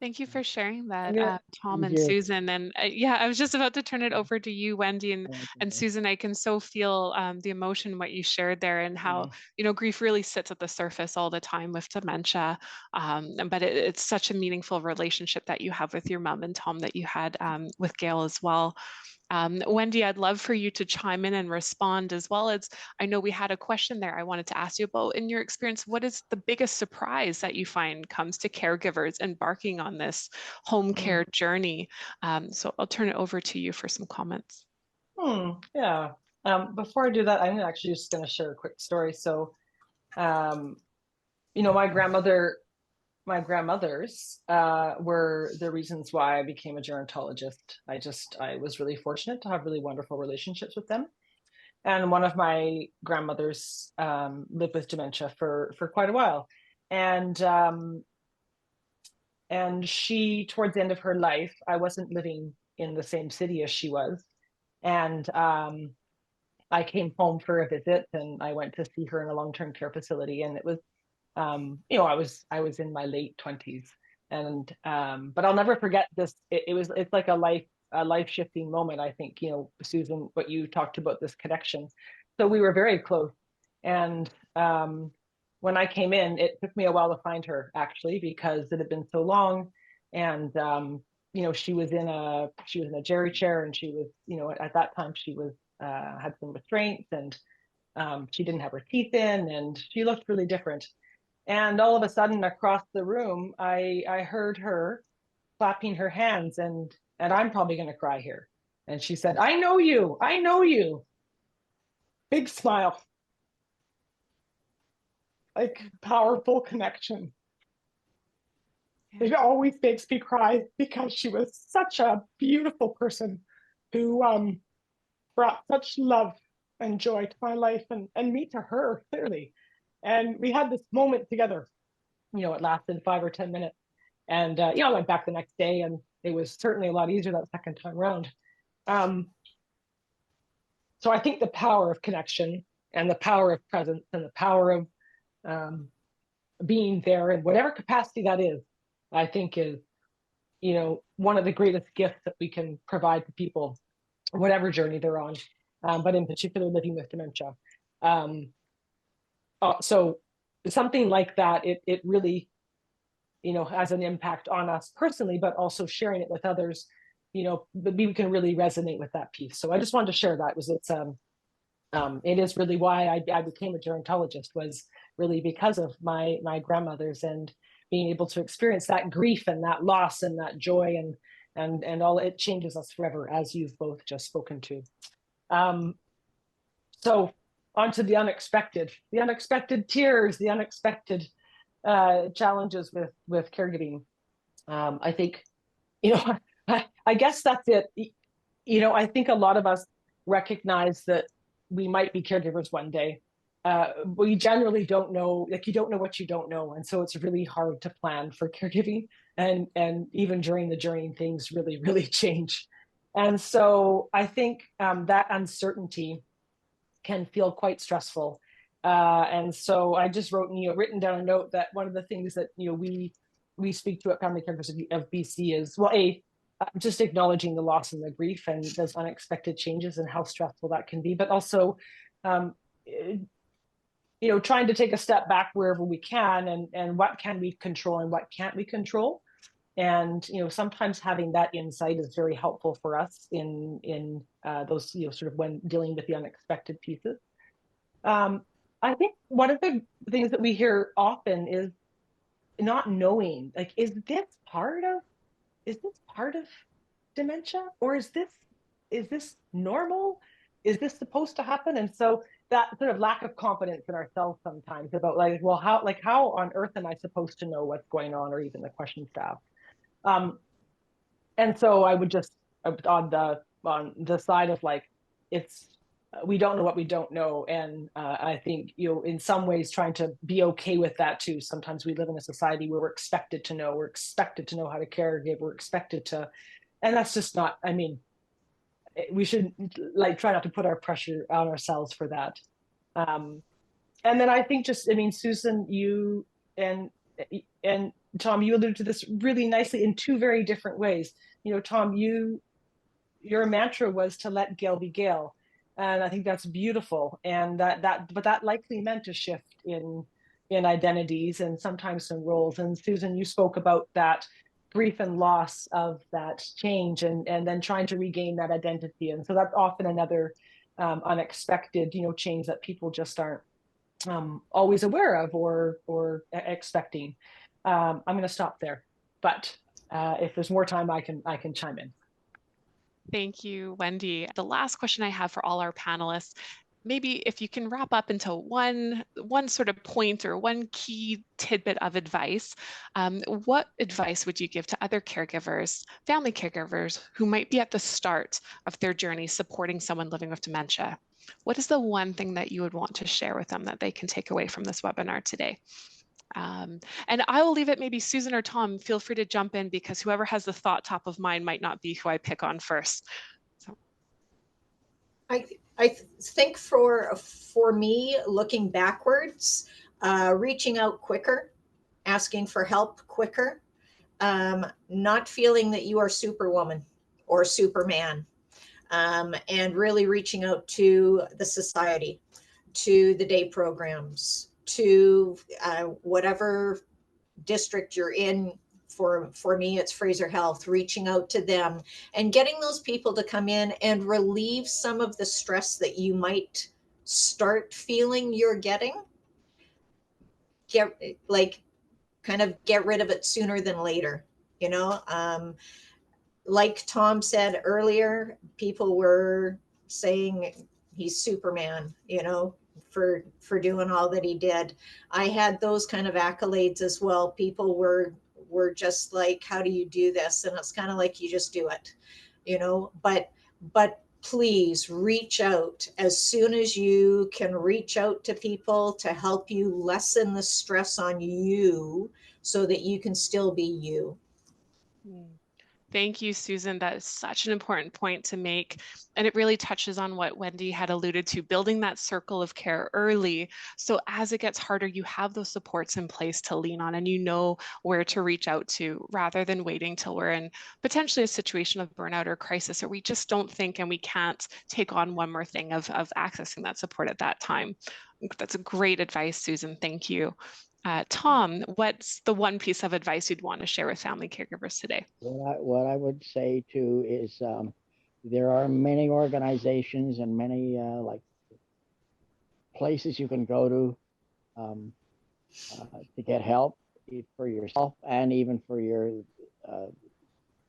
Thank you for sharing that, Tom and Easier. Susan. And yeah, I was just about to turn it over to you, Wendy, and Susan. I can so feel the emotion, what you shared there, and how, grief really sits at the surface all the time with dementia. But it's such a meaningful relationship that you have with your mom, and Tom that you had with Gail as well. Wendy, I'd love for you to chime in and respond, as well as I know we had a question there I wanted to ask you about. In your experience, what is the biggest surprise that you find comes to caregivers embarking on this home care journey? So I'll turn it over to you for some comments. Yeah. Before I do that, I'm actually just going to share a quick story. So, my grandmothers were the reasons why I became a gerontologist. I was really fortunate to have really wonderful relationships with them. And one of my grandmothers lived with dementia for quite a while. And she, towards the end of her life, I wasn't living in the same city as she was. And I came home for a visit, and I went to see her in a long-term care facility. And it was, I was in my late 20s, and but I'll never forget this. It's like a life shifting moment. I think, Susan, what you talked about, this connection. So we were very close, and when I came in, it took me a while to find her, actually, because it had been so long, and she was in a jerry chair, and she was, at that time she was had some restraints, and she didn't have her teeth in, and she looked really different. And all of a sudden, across the room, I heard her clapping her hands, and I'm probably going to cry here. And she said, "I know you. I know you." Big smile. Like, powerful connection. It always makes me cry because she was such a beautiful person who brought such love and joy to my life, and me to her, clearly. And we had this moment together, it lasted 5 or 10 minutes. And, I went back the next day, and it was certainly a lot easier that second time around. So I think the power of connection and the power of presence and the power of being there in whatever capacity that is, I think is, one of the greatest gifts that we can provide to people, whatever journey they're on, but in particular living with dementia. So something like that, it really, has an impact on us personally, but also sharing it with others, we can really resonate with that piece. So I just wanted to share that. It is really why I became a gerontologist, was really because of my grandmothers, and being able to experience that grief and that loss and that joy, and all. It changes us forever, as you've both just spoken to. So on to the unexpected tears, the unexpected challenges with caregiving. I think, I guess that's it. I think a lot of us recognize that we might be caregivers one day. We generally don't know, you don't know what you don't know. And so it's really hard to plan for caregiving. And even during the journey, things really, really change. And so I think that uncertainty can feel quite stressful. And so I just written down a note that one of the things that, we speak to at Family Caregivers of B.C. is, well, just acknowledging the loss and the grief and those unexpected changes and how stressful that can be, but also, trying to take a step back wherever we can, and what can we control and what can't we control. And, sometimes having that insight is very helpful for us in those, sort of when dealing with the unexpected pieces. I think one of the things that we hear often is not knowing, like, is this part of dementia, or is this normal? Is this supposed to happen? And so that sort of lack of confidence in ourselves sometimes about, like, well, how on earth am I supposed to know what's going on, or even the questions to ask. And so I would just, on the side of, like, we don't know what we don't know. And I think, in some ways trying to be okay with that too. Sometimes we live in a society where we're expected to know how to caregive, and that's just not, we should, like, try not to put our pressure on ourselves for that. And then I think Susan, you and Tom, you alluded to this really nicely in two very different ways. Tom, your mantra was to let Gail be Gail. And I think that's beautiful. And but that likely meant a shift in identities and sometimes some roles. And Susan, you spoke about that grief and loss of that change, and then trying to regain that identity. And so that's often another unexpected, change that people just aren't always aware of or expecting. I'm going to stop there, but if there's more time, I can chime in. Thank you, Wendy. The last question I have for all our panelists, maybe if you can wrap up into one sort of point or one key tidbit of advice, what advice would you give to other caregivers, family caregivers, who might be at the start of their journey supporting someone living with dementia? What is the one thing that you would want to share with them that they can take away from this webinar today? And I will leave it, maybe Susan or Tom, feel free to jump in, because whoever has the thought top of mind might not be who I pick on first. So. I think for me, looking backwards, reaching out quicker, asking for help quicker, not feeling that you are Superwoman or Superman, and really reaching out to the society, to the day programs, to whatever district you're in. For me, it's Fraser Health, reaching out to them and getting those people to come in and relieve some of the stress that you might start feeling you're getting. Get rid of it sooner than later, like Tom said earlier, people were saying he's Superman, for doing all that he did. I had those kind of accolades as well. People were just like, how do you do this? And it's kind of like, you just do it, but please reach out as soon as you can. Reach out to people to help you lessen the stress on you so that you can still be you. Mm. Thank you, Susan. That is such an important point to make. And it really touches on what Wendy had alluded to, building that circle of care early. So as it gets harder, you have those supports in place to lean on and you know where to reach out to rather than waiting till we're in potentially a situation of burnout or crisis, or we just don't think and we can't take on one more thing of accessing that support at that time. That's a great advice, Susan. Thank you. Tom, what's the one piece of advice you'd want to share with family caregivers today? What I would say too is there are many organizations and many like places you can go to get help for yourself and even for uh,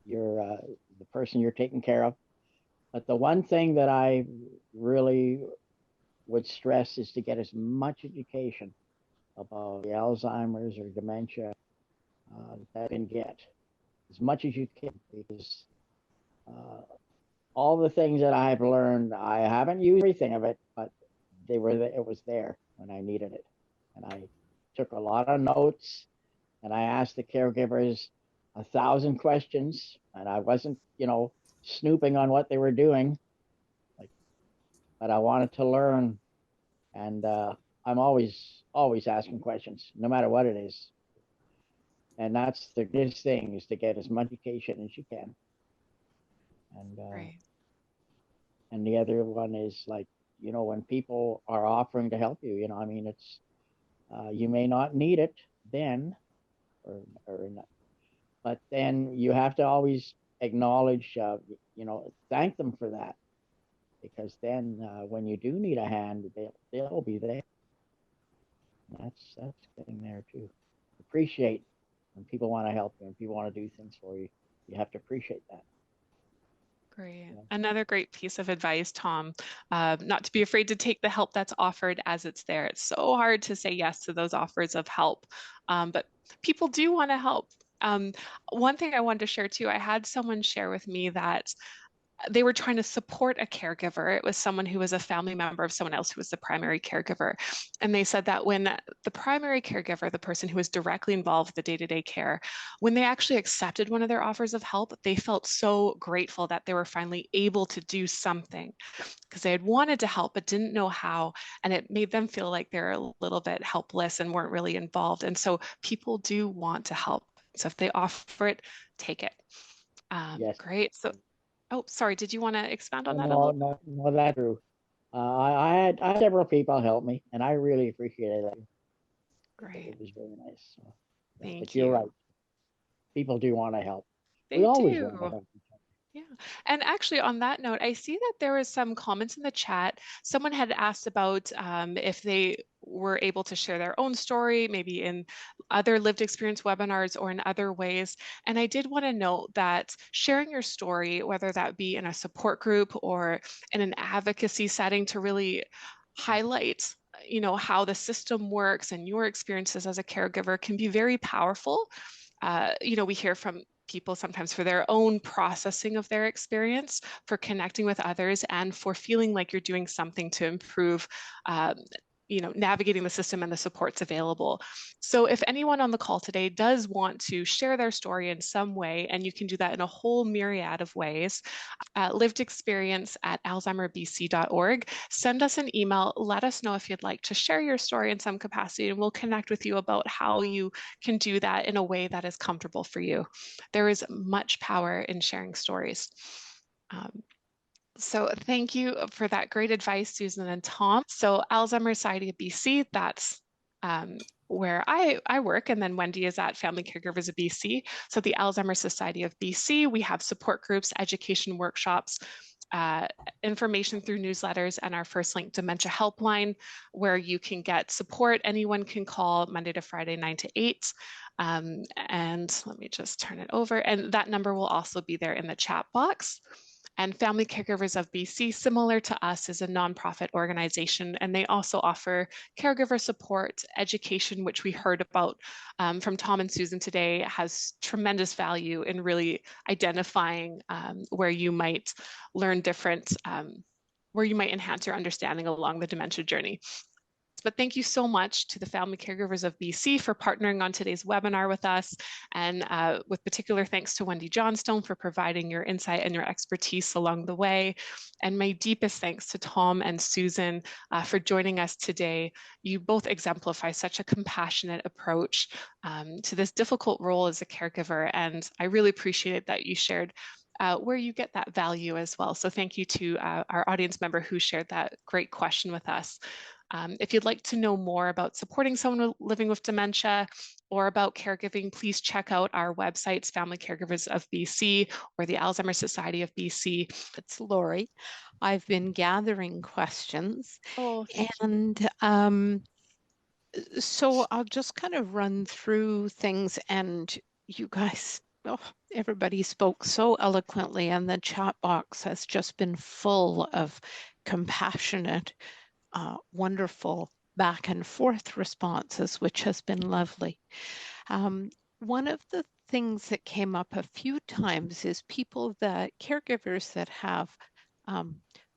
your the person you're taking care of. But the one thing that I really would stress is to get as much education about the Alzheimer's or dementia that you can get as much as you can, because uh, all the things that I've learned, I haven't used everything of it, but it was there when I needed it. And I took a lot of notes and I asked the caregivers 1,000 questions, and I wasn't, snooping on what they were doing, like, but I wanted to learn. And I'm always asking questions, no matter what it is. And that's the biggest thing, is to get as much education as you can. And Right. and the other one is like, when people are offering to help you, I mean, it's you may not need it then, or not, but then you have to always acknowledge, thank them for that, because then when you do need a hand, they'll be there. That's getting there too. Appreciate when people want to help you and people want to do things for you. You have to appreciate that. Great. Yeah. Another great piece of advice, Tom, not to be afraid to take the help that's offered as it's there. It's so hard to say yes to those offers of help, but people do want to help. One thing I wanted to share too, I had someone share with me that they were trying to support a caregiver. It was someone who was a family member of someone else who was the primary caregiver. And they said that when the primary caregiver, the person who was directly involved with the day-to-day care, when they actually accepted one of their offers of help, they felt so grateful that they were finally able to do something, because they had wanted to help but didn't know how. And it made them feel like they're a little bit helpless and weren't really involved. And so people do want to help. So if they offer it, take it. Yes. Great. So oh, sorry. Did you want to expand on that a No, little? no, no, that's true. I had several people help me, and I really appreciated it. Great. It was very nice. So, yeah, but Thank you're you. right. People do want to help. We They always want to do. help each other. Yeah. And actually, on that note, I see that there was some comments in the chat. Someone had asked about if they were able to share their own story, maybe in other lived experience webinars or in other ways. And I did want to note that sharing your story, whether that be in a support group or in an advocacy setting, to really highlight how the system works and your experiences as a caregiver, can be very powerful. We hear from people sometimes for their own processing of their experience, for connecting with others, and for feeling like you're doing something to improve navigating the system and the supports available. So if anyone on the call today does want to share their story in some way, and you can do that in a whole myriad of ways, livedexperience@alzheimerbc.org. Send us an email. Let us know if you'd like to share your story in some capacity, and we'll connect with you about how you can do that in a way that is comfortable for you. There is much power in sharing stories. So thank you for that great advice, Susan and Tom. So Alzheimer's Society of BC, that's where I work, and then Wendy is at Family Caregivers of BC. So the Alzheimer's Society of BC, we have support groups, education workshops, information through newsletters, and our First Link Dementia Helpline, where you can get support. Anyone can call Monday to Friday, 9 to 8. And let me just turn it over. And that number will also be there in the chat box. And Family Caregivers of B.C, similar to us, is a nonprofit organization, and they also offer caregiver support, education, which we heard about from Tom and Susan today, has tremendous value in really identifying where you might learn different, where you might enhance your understanding along the dementia journey. But thank you so much to the Family Caregivers of BC for partnering on today's webinar with us, and with particular thanks to Wendy Johnstone for providing your insight and your expertise along the way. And my deepest thanks to Tom and Susan for joining us today. You both exemplify such a compassionate approach to this difficult role as a caregiver, and I really appreciate that you shared where you get that value as well. So thank you to our audience member who shared that great question with us. If you'd like to know more about supporting someone living with dementia or about caregiving, please check out our websites, Family Caregivers of BC or the Alzheimer's Society of BC. It's Lori. I've been gathering questions. Oh, and so I'll just kind of run through things, and you guys, everybody spoke so eloquently, and the chat box has just been full of compassionate, wonderful back and forth responses, which has been lovely. One of the things that came up a few times is caregivers that have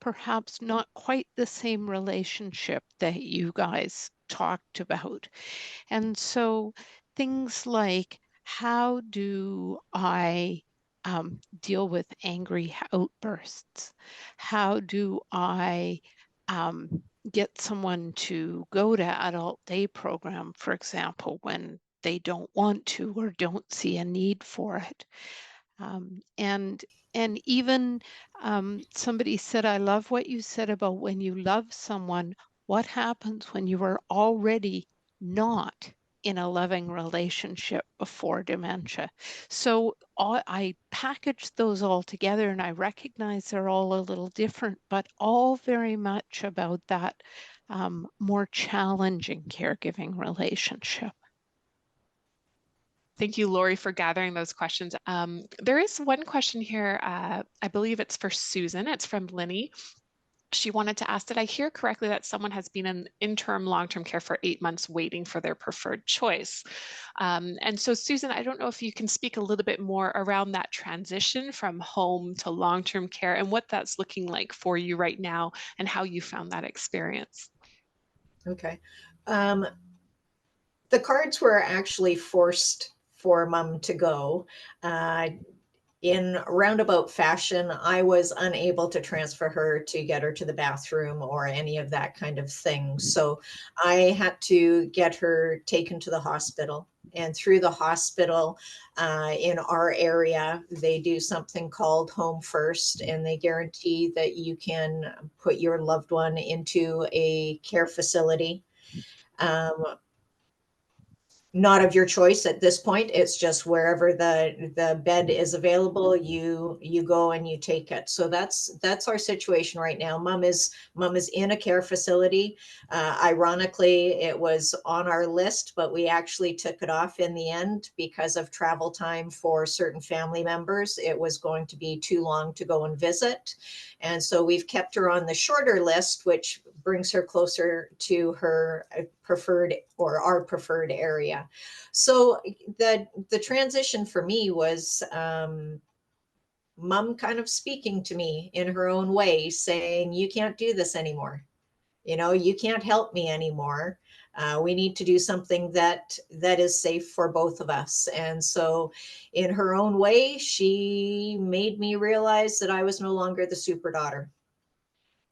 perhaps not quite the same relationship that you guys talked about. And so things like, how do I deal with angry outbursts? How do I get someone to go to adult day program, for example, when they don't want to or don't see a need for it? And even somebody said, I love what you said about when you love someone, what happens when you are already not in a loving relationship before dementia? So I packaged those all together, and I recognize they're all a little different, but all very much about that more challenging caregiving relationship. thank you, Lori, for gathering those questions. There is one question here. I believe it's for Susan. It's from Linny. She wanted to ask, did I hear correctly that someone has been in interim long-term care for 8 months waiting for their preferred choice? And so Susan, I don't know if you can speak a little bit more around that transition from home to long-term care and what that's looking like for you right now and how you found that experience. Okay. The cards were actually forced for Mom to go. In roundabout fashion, I was unable to transfer her to get her to the bathroom or any of that kind of thing. So I had to get her taken to the hospital. And through the hospital in our area, they do something called Home First, and they guarantee that you can put your loved one into a care facility. Not of your choice at this point. It's just wherever the bed is available, you go and you take it. So that's our situation right now. Mom is in a care facility. Ironically, it was on our list, but we actually took it off in the end because of travel time for certain family members. It was going to be too long to go and visit. And so we've kept her on the shorter list, which brings her closer to her preferred or our preferred area. So the transition for me was Mom kind of speaking to me in her own way, saying, you can't do this anymore. You can't help me anymore. We need to do something that is safe for both of us. And so in her own way, she made me realize that I was no longer the super daughter.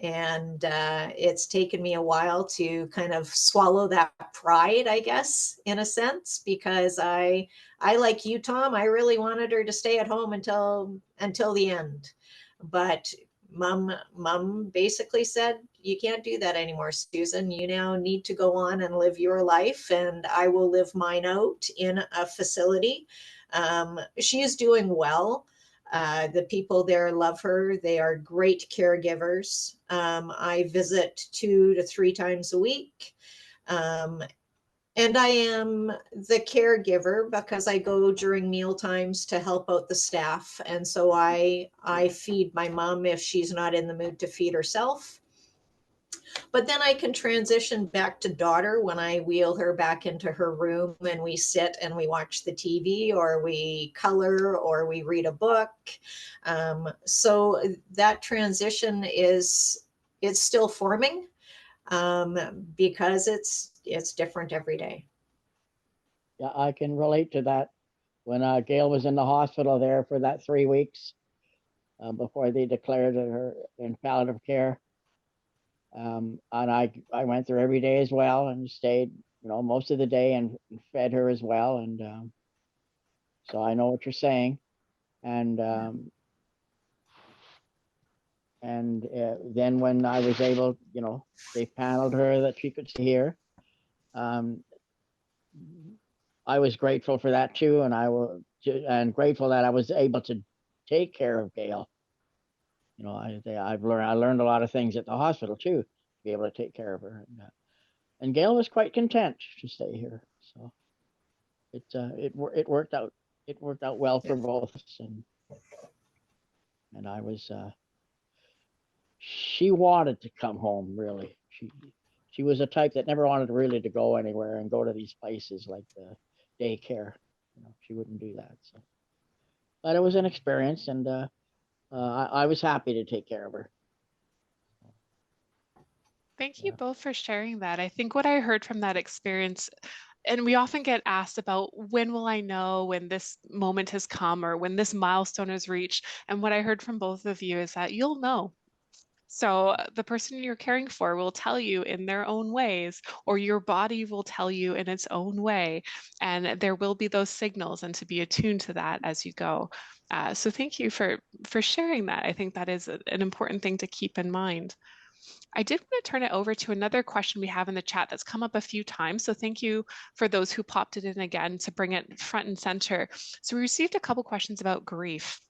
And it's taken me a while to kind of swallow that pride, I guess, in a sense, because I like you, Tom, I really wanted her to stay at home until the end. But mom basically said, you can't do that anymore, Susan. You now need to go on and live your life, and I will live mine out in a facility. She is doing well. The people there love her. They are great caregivers. I visit 2 to 3 times a week. And I am the caregiver because I go during meal times to help out the staff. And so I feed my mom if she's not in the mood to feed herself. But then I can transition back to daughter when I wheel her back into her room and we sit and we watch the TV or we color or we read a book. So that transition it's still forming because it's different every day. Yeah, I can relate to that. When Gail was in the hospital there for that 3 weeks before they declared her in palliative care, and I went there every day as well and stayed, most of the day and fed her as well, and so I know what you're saying, and then when I was able, they paneled her that she could hear. Um, I was grateful for that too, and grateful that I was able to take care of Gail. I learned a lot of things at the hospital too, to be able to take care of her, and Gail was quite content to stay here. So it worked out. It worked out well for both of us, and I was. She wanted to come home really. She was a type that never wanted really to go anywhere and go to these places like the daycare. She wouldn't do that. So, but it was an experience, and I was happy to take care of her. Thank you both for sharing that. I think what I heard from that experience, and we often get asked about when will I know when this moment has come or when this milestone is reached. And what I heard from both of you is that you'll know. So the person you're caring for will tell you in their own ways, or your body will tell you in its own way. And there will be those signals and to be attuned to that as you go. So thank you for sharing that. I think that is an important thing to keep in mind. I did want to turn it over to another question we have in the chat that's come up a few times. So thank you for those who popped it in again to bring it front and center. So we received a couple questions about grief.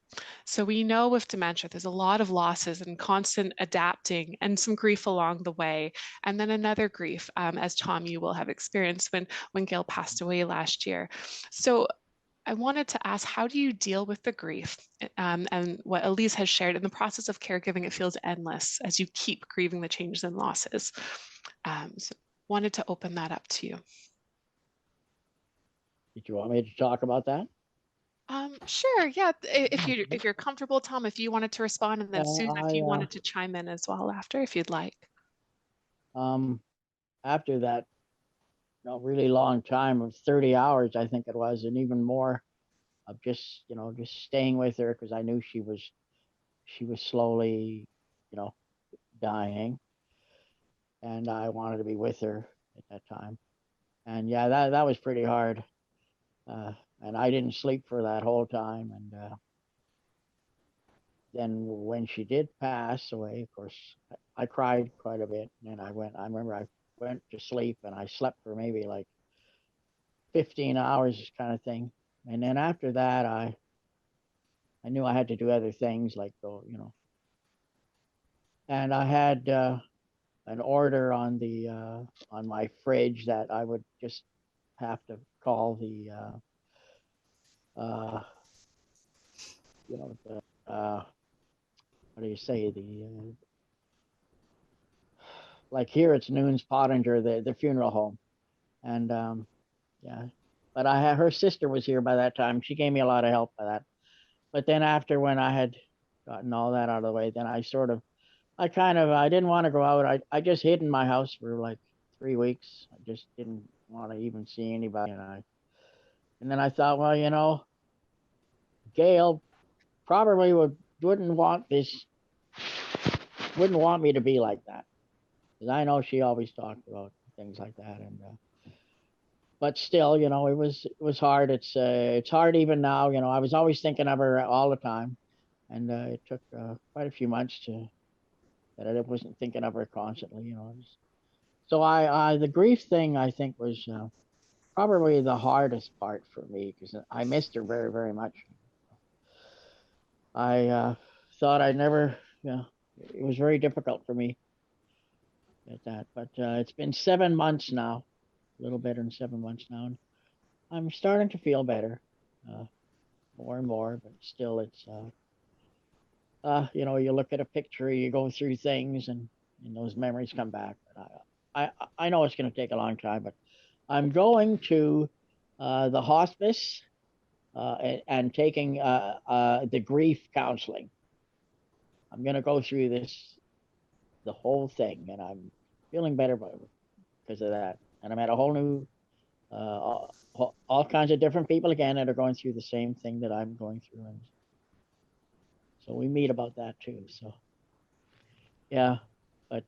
So we know with dementia, there's a lot of losses and constant adapting and some grief along the way. And then another grief, as Tom, you will have experienced when Gail passed away last year. So I wanted to ask, how do you deal with the grief? And what Elise has shared in the process of caregiving, it feels endless as you keep grieving the changes and losses. So wanted to open that up to you. Did you want me to talk about that? Sure, yeah. If you're comfortable, Tom, if you wanted to respond, and then Susan, if you I wanted to chime in as well after, if you'd like. After that, really long time of 30 hours, I think it was, and even more of just staying with her because I knew she was slowly, dying, and I wanted to be with her at that time. And yeah, that was pretty hard. And I didn't sleep for that whole time. And then when she did pass away, of course, I cried quite a bit. And I remember I went to sleep and I slept for maybe like 15 hours kind of thing. And then after that, I knew I had to do other things like go, and I had an order on on my fridge that I would just have to call the the what do you say, the like here it's Noon's Pottinger, the funeral home, and yeah, but I had her sister was here by that time. She gave me a lot of help by that. But then after when I had gotten all that out of the way, then I didn't want to go out. I just hid in my house for like 3 weeks. I just didn't want to even see anybody, and then I thought, well, Gail probably wouldn't want me to be like that, because I know she always talked about things like that, and but still, it was hard. It's hard even now. I was always thinking of her all the time, and it took quite a few months that I wasn't thinking of her constantly. So the grief thing I think was probably the hardest part for me because I missed her very, very much. I thought I'd never, it was very difficult for me at that. But it's been 7 months now, a little better than 7 months now. And I'm starting to feel better, more and more, but still it's, you look at a picture, you go through things and those memories come back. But I know it's going to take a long time, but I'm going to the hospice and taking the grief counseling. I'm going to go through the whole thing, and I'm feeling better because of that. And I met a whole new, all kinds of different people again that are going through the same thing that I'm going through, and so we meet about that too. So yeah, but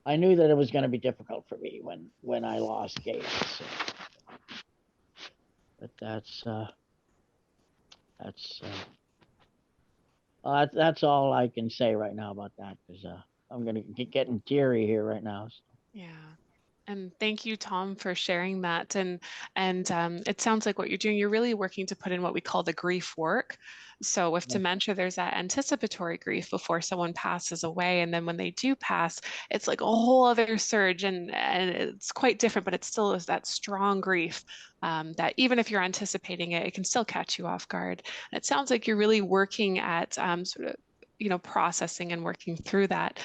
I knew that it was going to be difficult for me when I lost Gabe. So, but that's that's all I can say right now about that, because I'm gonna get getting teary here right now. So. Yeah. And thank you, Tom, for sharing that. And it sounds like what you're doing, you're really working to put in what we call the grief work. So with Yeah. dementia, there's that anticipatory grief before someone passes away. And then when they do pass, it's like a whole other surge. And it's quite different, but it still is that strong grief that even if you're anticipating it, it can still catch you off guard. And it sounds like you're really working at sort of, processing and working through that.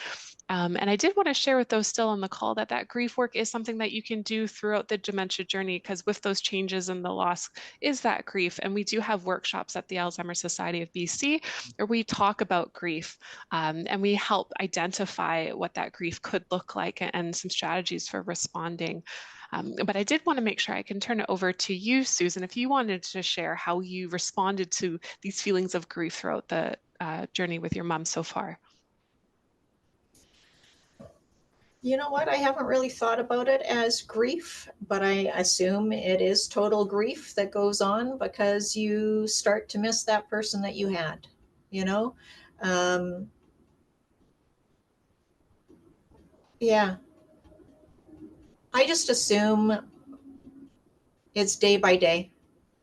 And I did want to share with those still on the call that grief work is something that you can do throughout the dementia journey, because with those changes and the loss is that grief. And we do have workshops at the Alzheimer's Society of BC where we talk about grief and we help identify what that grief could look like and some strategies for responding. But I did want to make sure I can turn it over to you, Susan, if you wanted to share how you responded to these feelings of grief throughout the journey with your mom so far. You know what? I haven't really thought about it as grief, but I assume it is total grief that goes on because you start to miss that person that you had, you know? Um, yeah. I just assume it's day by day.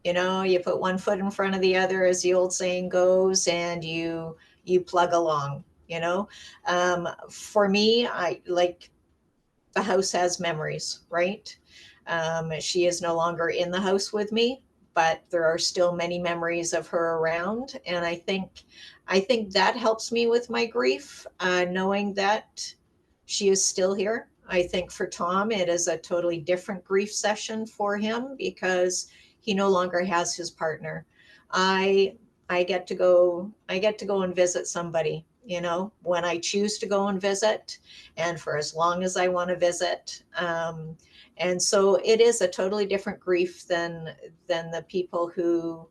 You put one foot in front of the other, as the old saying goes, and you plug along, For me, I like the house has memories, right? She is no longer in the house with me, but there are still many memories of her around, and I think that helps me with my grief, knowing that she is still here. I think for Tom, it is a totally different grief session for him because he no longer has his partner. I I get to go and visit somebody, when I choose to go and visit and for as long as I want to visit. And so it is a totally different grief than the people who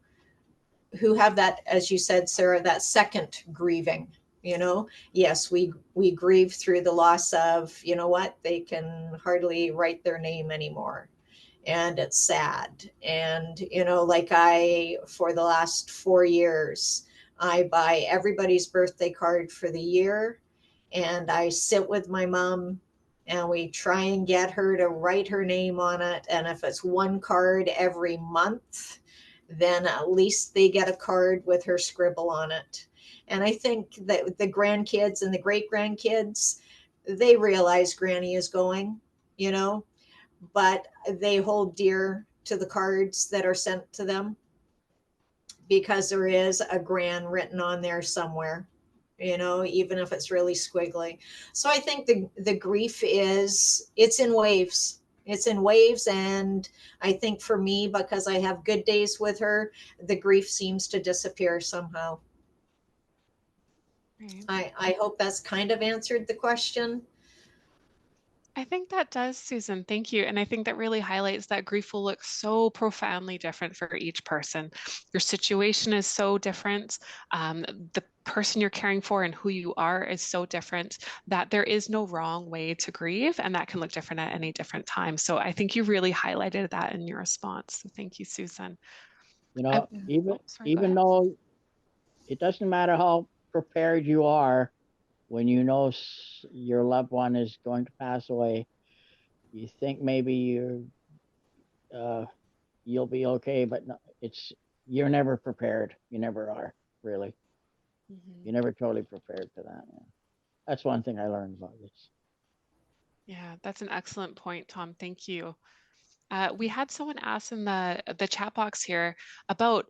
have that, as you said, Sarah, that second grieving. Yes, we grieve through the loss of, what, they can hardly write their name anymore, and it's sad. And like, for the last 4 years, I buy everybody's birthday card for the year, and I sit with my mom and we try and get her to write her name on it. And if it's one card every month, then at least they get a card with her scribble on it. And I think that the grandkids and the great grandkids, they realize Granny is going, you know, but they hold dear to the cards that are sent to them because there is a gran written on there somewhere, even if it's really squiggly. So I think the grief it's in waves. It's in waves. And I think for me, because I have good days with her, the grief seems to disappear somehow. Right. I hope that's kind of answered the question. I think that does, Susan. Thank you. And I think that really highlights that grief will look so profoundly different for each person. Your situation is so different. The person you're caring for and who you are is so different that there is no wrong way to grieve, and that can look different at any different time. So I think you really highlighted that in your response. So thank you, Susan. Even Sorry, go even ahead. though it doesn't matter how prepared you are, when you know your loved one is going to pass away, you think maybe uh, you'll be okay, but no, you're never prepared. You never are, really. Mhm. You're never totally prepared for that. Yeah. That's one thing I learned about this. Yeah, that's an excellent point, Tom. Thank you. We had someone ask in the chat box here about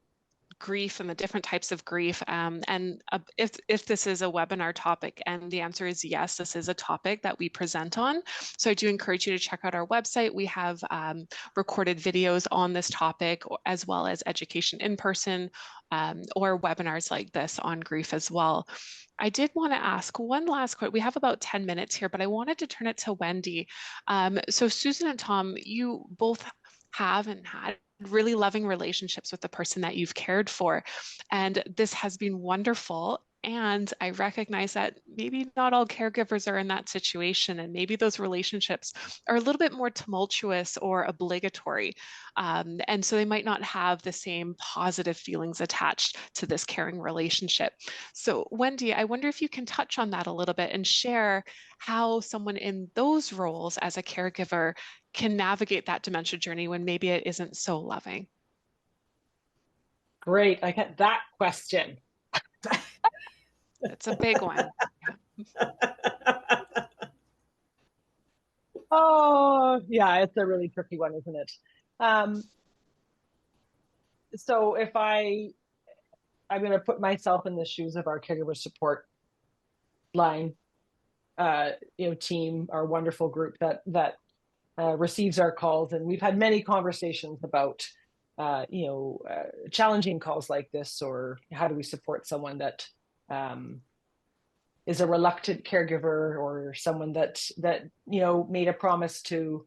grief and the different types of grief. And if this is a webinar topic, and the answer is yes, this is a topic that we present on. So I do encourage you to check out our website. We have recorded videos on this topic, as well as education in person, or webinars like this on grief as well. I did want to ask one last question. We have about 10 minutes here, but I wanted to turn it to Wendy. So Susan and Tom, you both have and had really loving relationships with the person that you've cared for. And this has been wonderful. And I recognize that maybe not all caregivers are in that situation, and maybe those relationships are a little bit more tumultuous or obligatory. And so they might not have the same positive feelings attached to this caring relationship. So, Wendy, I wonder if you can touch on that a little bit and share how someone in those roles as a caregiver can navigate that dementia journey when maybe it isn't so loving. Great, I get that question. It's a big one. Oh, yeah, it's a really tricky one, isn't it? So if I'm going to put myself in the shoes of our caregiver support line, team, our wonderful group that receives our calls, and we've had many conversations about, challenging calls like this, or how do we support someone that is a reluctant caregiver, or someone that made a promise to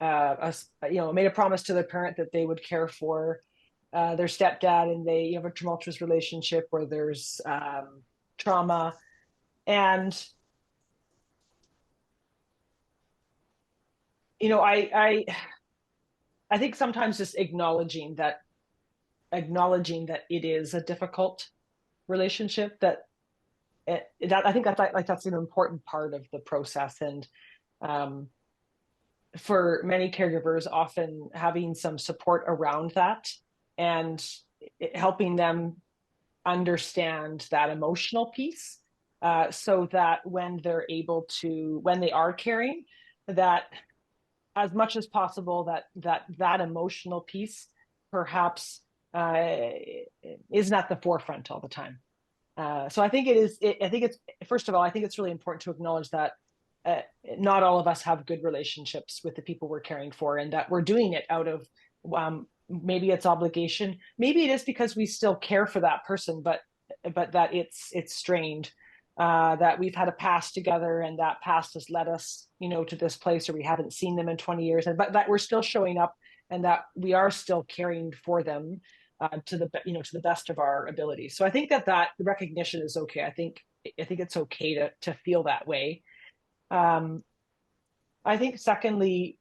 made a promise to the parent that they would care for their stepdad, and they have a tumultuous relationship where there's trauma. And I think sometimes just acknowledging that it is a difficult relationship, that I think that's an important part of the process. And for many caregivers, often having some support around that and helping them understand that emotional piece, so that when they are caring, that as much as possible, that emotional piece perhaps isn't at the forefront all the time. So I think first of all, I think it's really important to acknowledge that not all of us have good relationships with the people we're caring for, and that we're doing it out of maybe it's obligation, maybe it is because we still care for that person, but that it's strained, that we've had a past together, and that past has led us to this place, or we haven't seen them in 20 years, but that we're still showing up, and that we are still caring for them to the best of our ability. So I think that recognition is okay. I think it's okay to feel that way. I think secondly,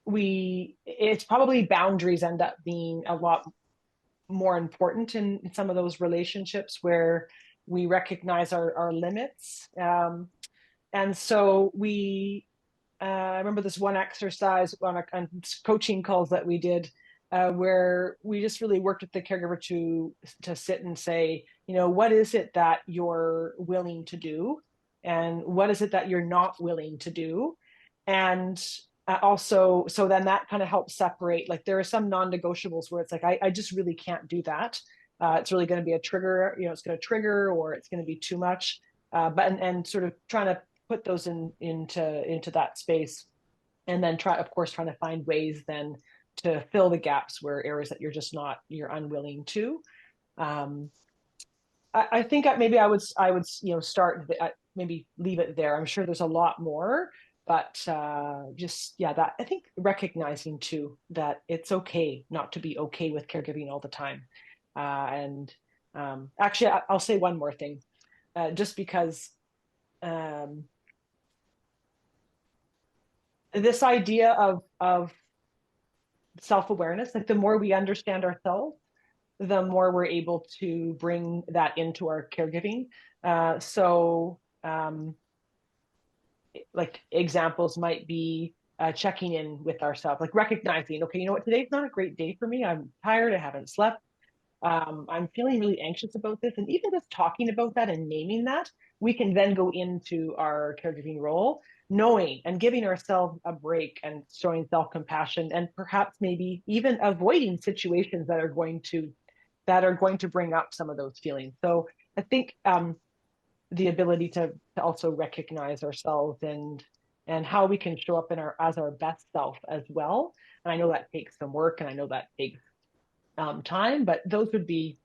it's probably boundaries end up being a lot more important in some of those relationships where we recognize our limits. And so I remember this one exercise on coaching calls that we did, where we just really worked with the caregiver to sit and say, what is it that you're willing to do? And what is it that you're not willing to do? And also, so then that kind of helps separate, like there are some non-negotiables where it's like, I just really can't do that. It's really going to be a trigger, it's going to trigger, or it's going to be too much. And sort of trying to put those into that space, and then trying to find ways then to fill the gaps where areas that you're unwilling to. I think maybe I would start, maybe leave it there. I'm sure there's a lot more, but that I think recognizing too that it's okay not to be okay with caregiving all the time. And actually, I'll say one more thing, just because this idea of self-awareness, like the more we understand ourselves, the more we're able to bring that into our caregiving. Like examples might be checking in with ourselves, like recognizing, okay, you know what, today's not a great day for me. I'm tired, I haven't slept. I'm feeling really anxious about this. And even just talking about that and naming that, we can then go into our caregiving role, knowing and giving ourselves a break and showing self-compassion, and perhaps maybe even avoiding situations that are going to bring up some of those feelings. So I think the ability to also recognize ourselves and how we can show up as our best self as well. And I know that takes some work, and I know that takes time, but those would be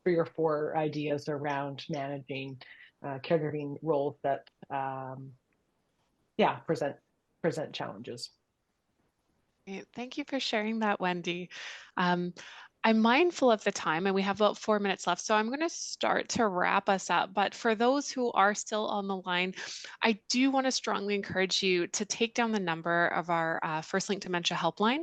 3 or 4 ideas around managing caregiving roles that present challenges. Thank you for sharing that, Wendy. I'm mindful of the time and we have about 4 minutes left, so I'm going to start to wrap us up. But for those who are still on the line, I do want to strongly encourage you to take down the number of our First Link Dementia helpline.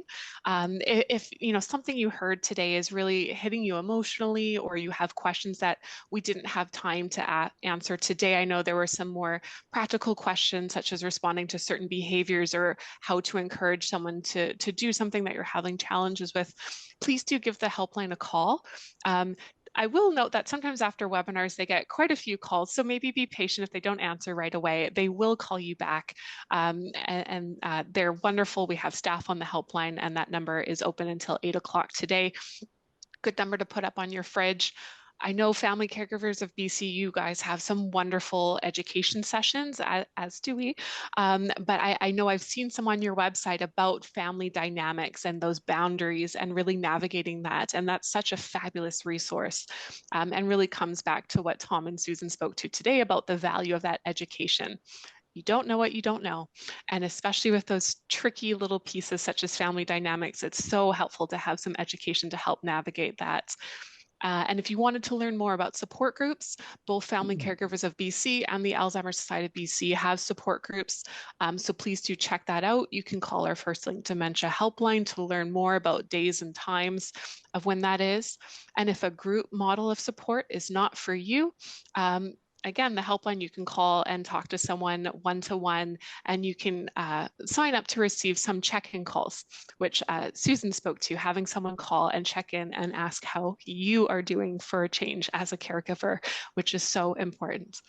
If something you heard today is really hitting you emotionally, or you have questions that we didn't have time to answer today, I know there were some more practical questions, such as responding to certain behaviors or how to encourage someone to do something that you're having challenges with. Please do give the helpline a call. I will note that sometimes after webinars, they get quite a few calls. So maybe be patient if they don't answer right away. They will call you back. They're wonderful. We have staff on the helpline, and that number is open until 8 o'clock today. Good number to put up on your fridge. I know Family Caregivers of BC, you guys have some wonderful education sessions, as do we. But I know I've seen some on your website about family dynamics and those boundaries and really navigating that. And that's such a fabulous resource, and really comes back to what Tom and Susan spoke to today about the value of that education. You don't know what you don't know. And especially with those tricky little pieces such as family dynamics, it's so helpful to have some education to help navigate that. And if you wanted to learn more about support groups, both Family Caregivers of BC and the Alzheimer's Society of BC have support groups. So please do check that out. You can call our First Link Dementia helpline to learn more about days and times of when that is. And if a group model of support is not for you, again, the helpline, you can call and talk to someone one-to-one, and you can sign up to receive some check-in calls, which Susan spoke to, having someone call and check in and ask how you are doing for a change as a caregiver, which is so important.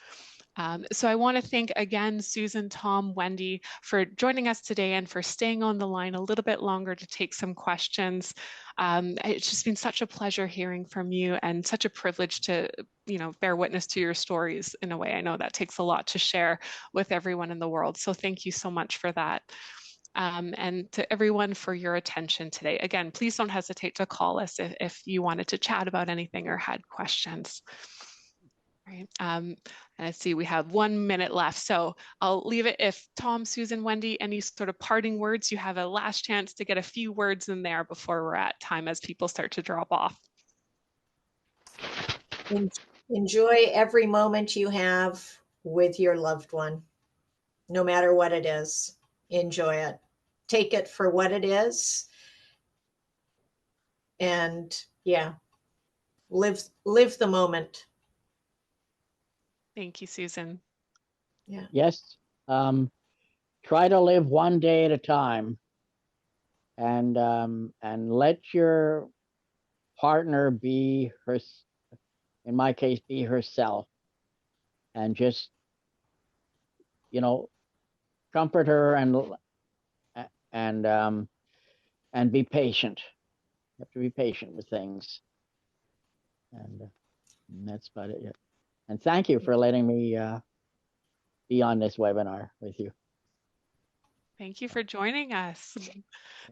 So I want to thank again, Susan, Tom, Wendy, for joining us today and for staying on the line a little bit longer to take some questions. It's just been such a pleasure hearing from you, and such a privilege to, bear witness to your stories in a way. I know that takes a lot to share with everyone in the world. So thank you so much for that. And to everyone for your attention today. Again, please don't hesitate to call us if you wanted to chat about anything or had questions. Right. And I see we have 1 minute left, so I'll leave it. If Tom, Susan, Wendy, any sort of parting words, you have a last chance to get a few words in there before we're at time as people start to drop off. Enjoy every moment you have with your loved one, no matter what it is. Enjoy it. Take it for what it is. And live the moment. Thank you, Susan. Yeah. Yes. Try to live one day at a time, and let your partner be in my case, be herself, and just, comfort her and be patient. You have to be patient with things, and that's about it. Yeah. And thank you for letting me be on this webinar with you. Thank you for joining us.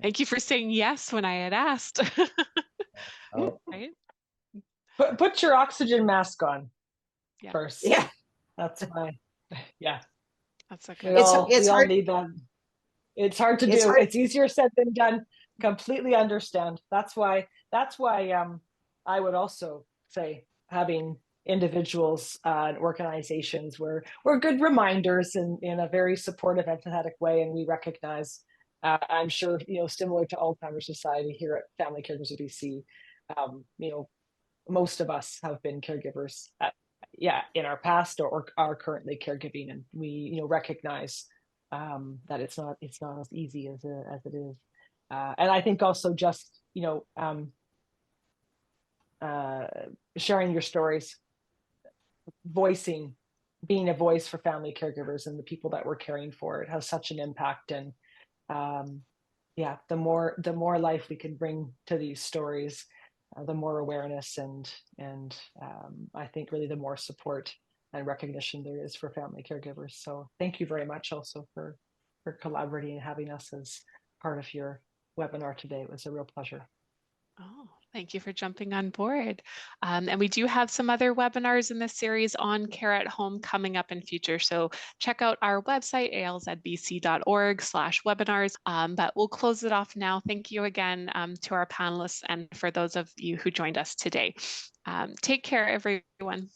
Thank you for saying yes when I had asked. Oh. Right? Put your oxygen mask on first. Yeah. That's fine. Yeah. That's okay. We all hard. need that. It's hard to do. It's easier said than done. Completely understand. That's why I would also say having individuals and organizations were good reminders in a very supportive, empathetic way, and we recognize. I'm sure similar to Alzheimer's Society here at Family Caregivers of B.C. Most of us have been caregivers, in our past or are currently caregiving, and we recognize that it's not as easy as it is. And I think also just sharing your stories, being a voice for family caregivers and the people that we're caring for. It has such an impact. And yeah, the more life we can bring to these stories, the more awareness and I think really the more support and recognition there is for family caregivers. So thank you very much also for collaborating and having us as part of your webinar today. It was a real pleasure. Oh, thank you for jumping on board. And we do have some other webinars in this series on care at home coming up in future. So check out our website, alzbc.org/webinars. But we'll close it off now. Thank you again to our panelists and for those of you who joined us today. Take care, everyone.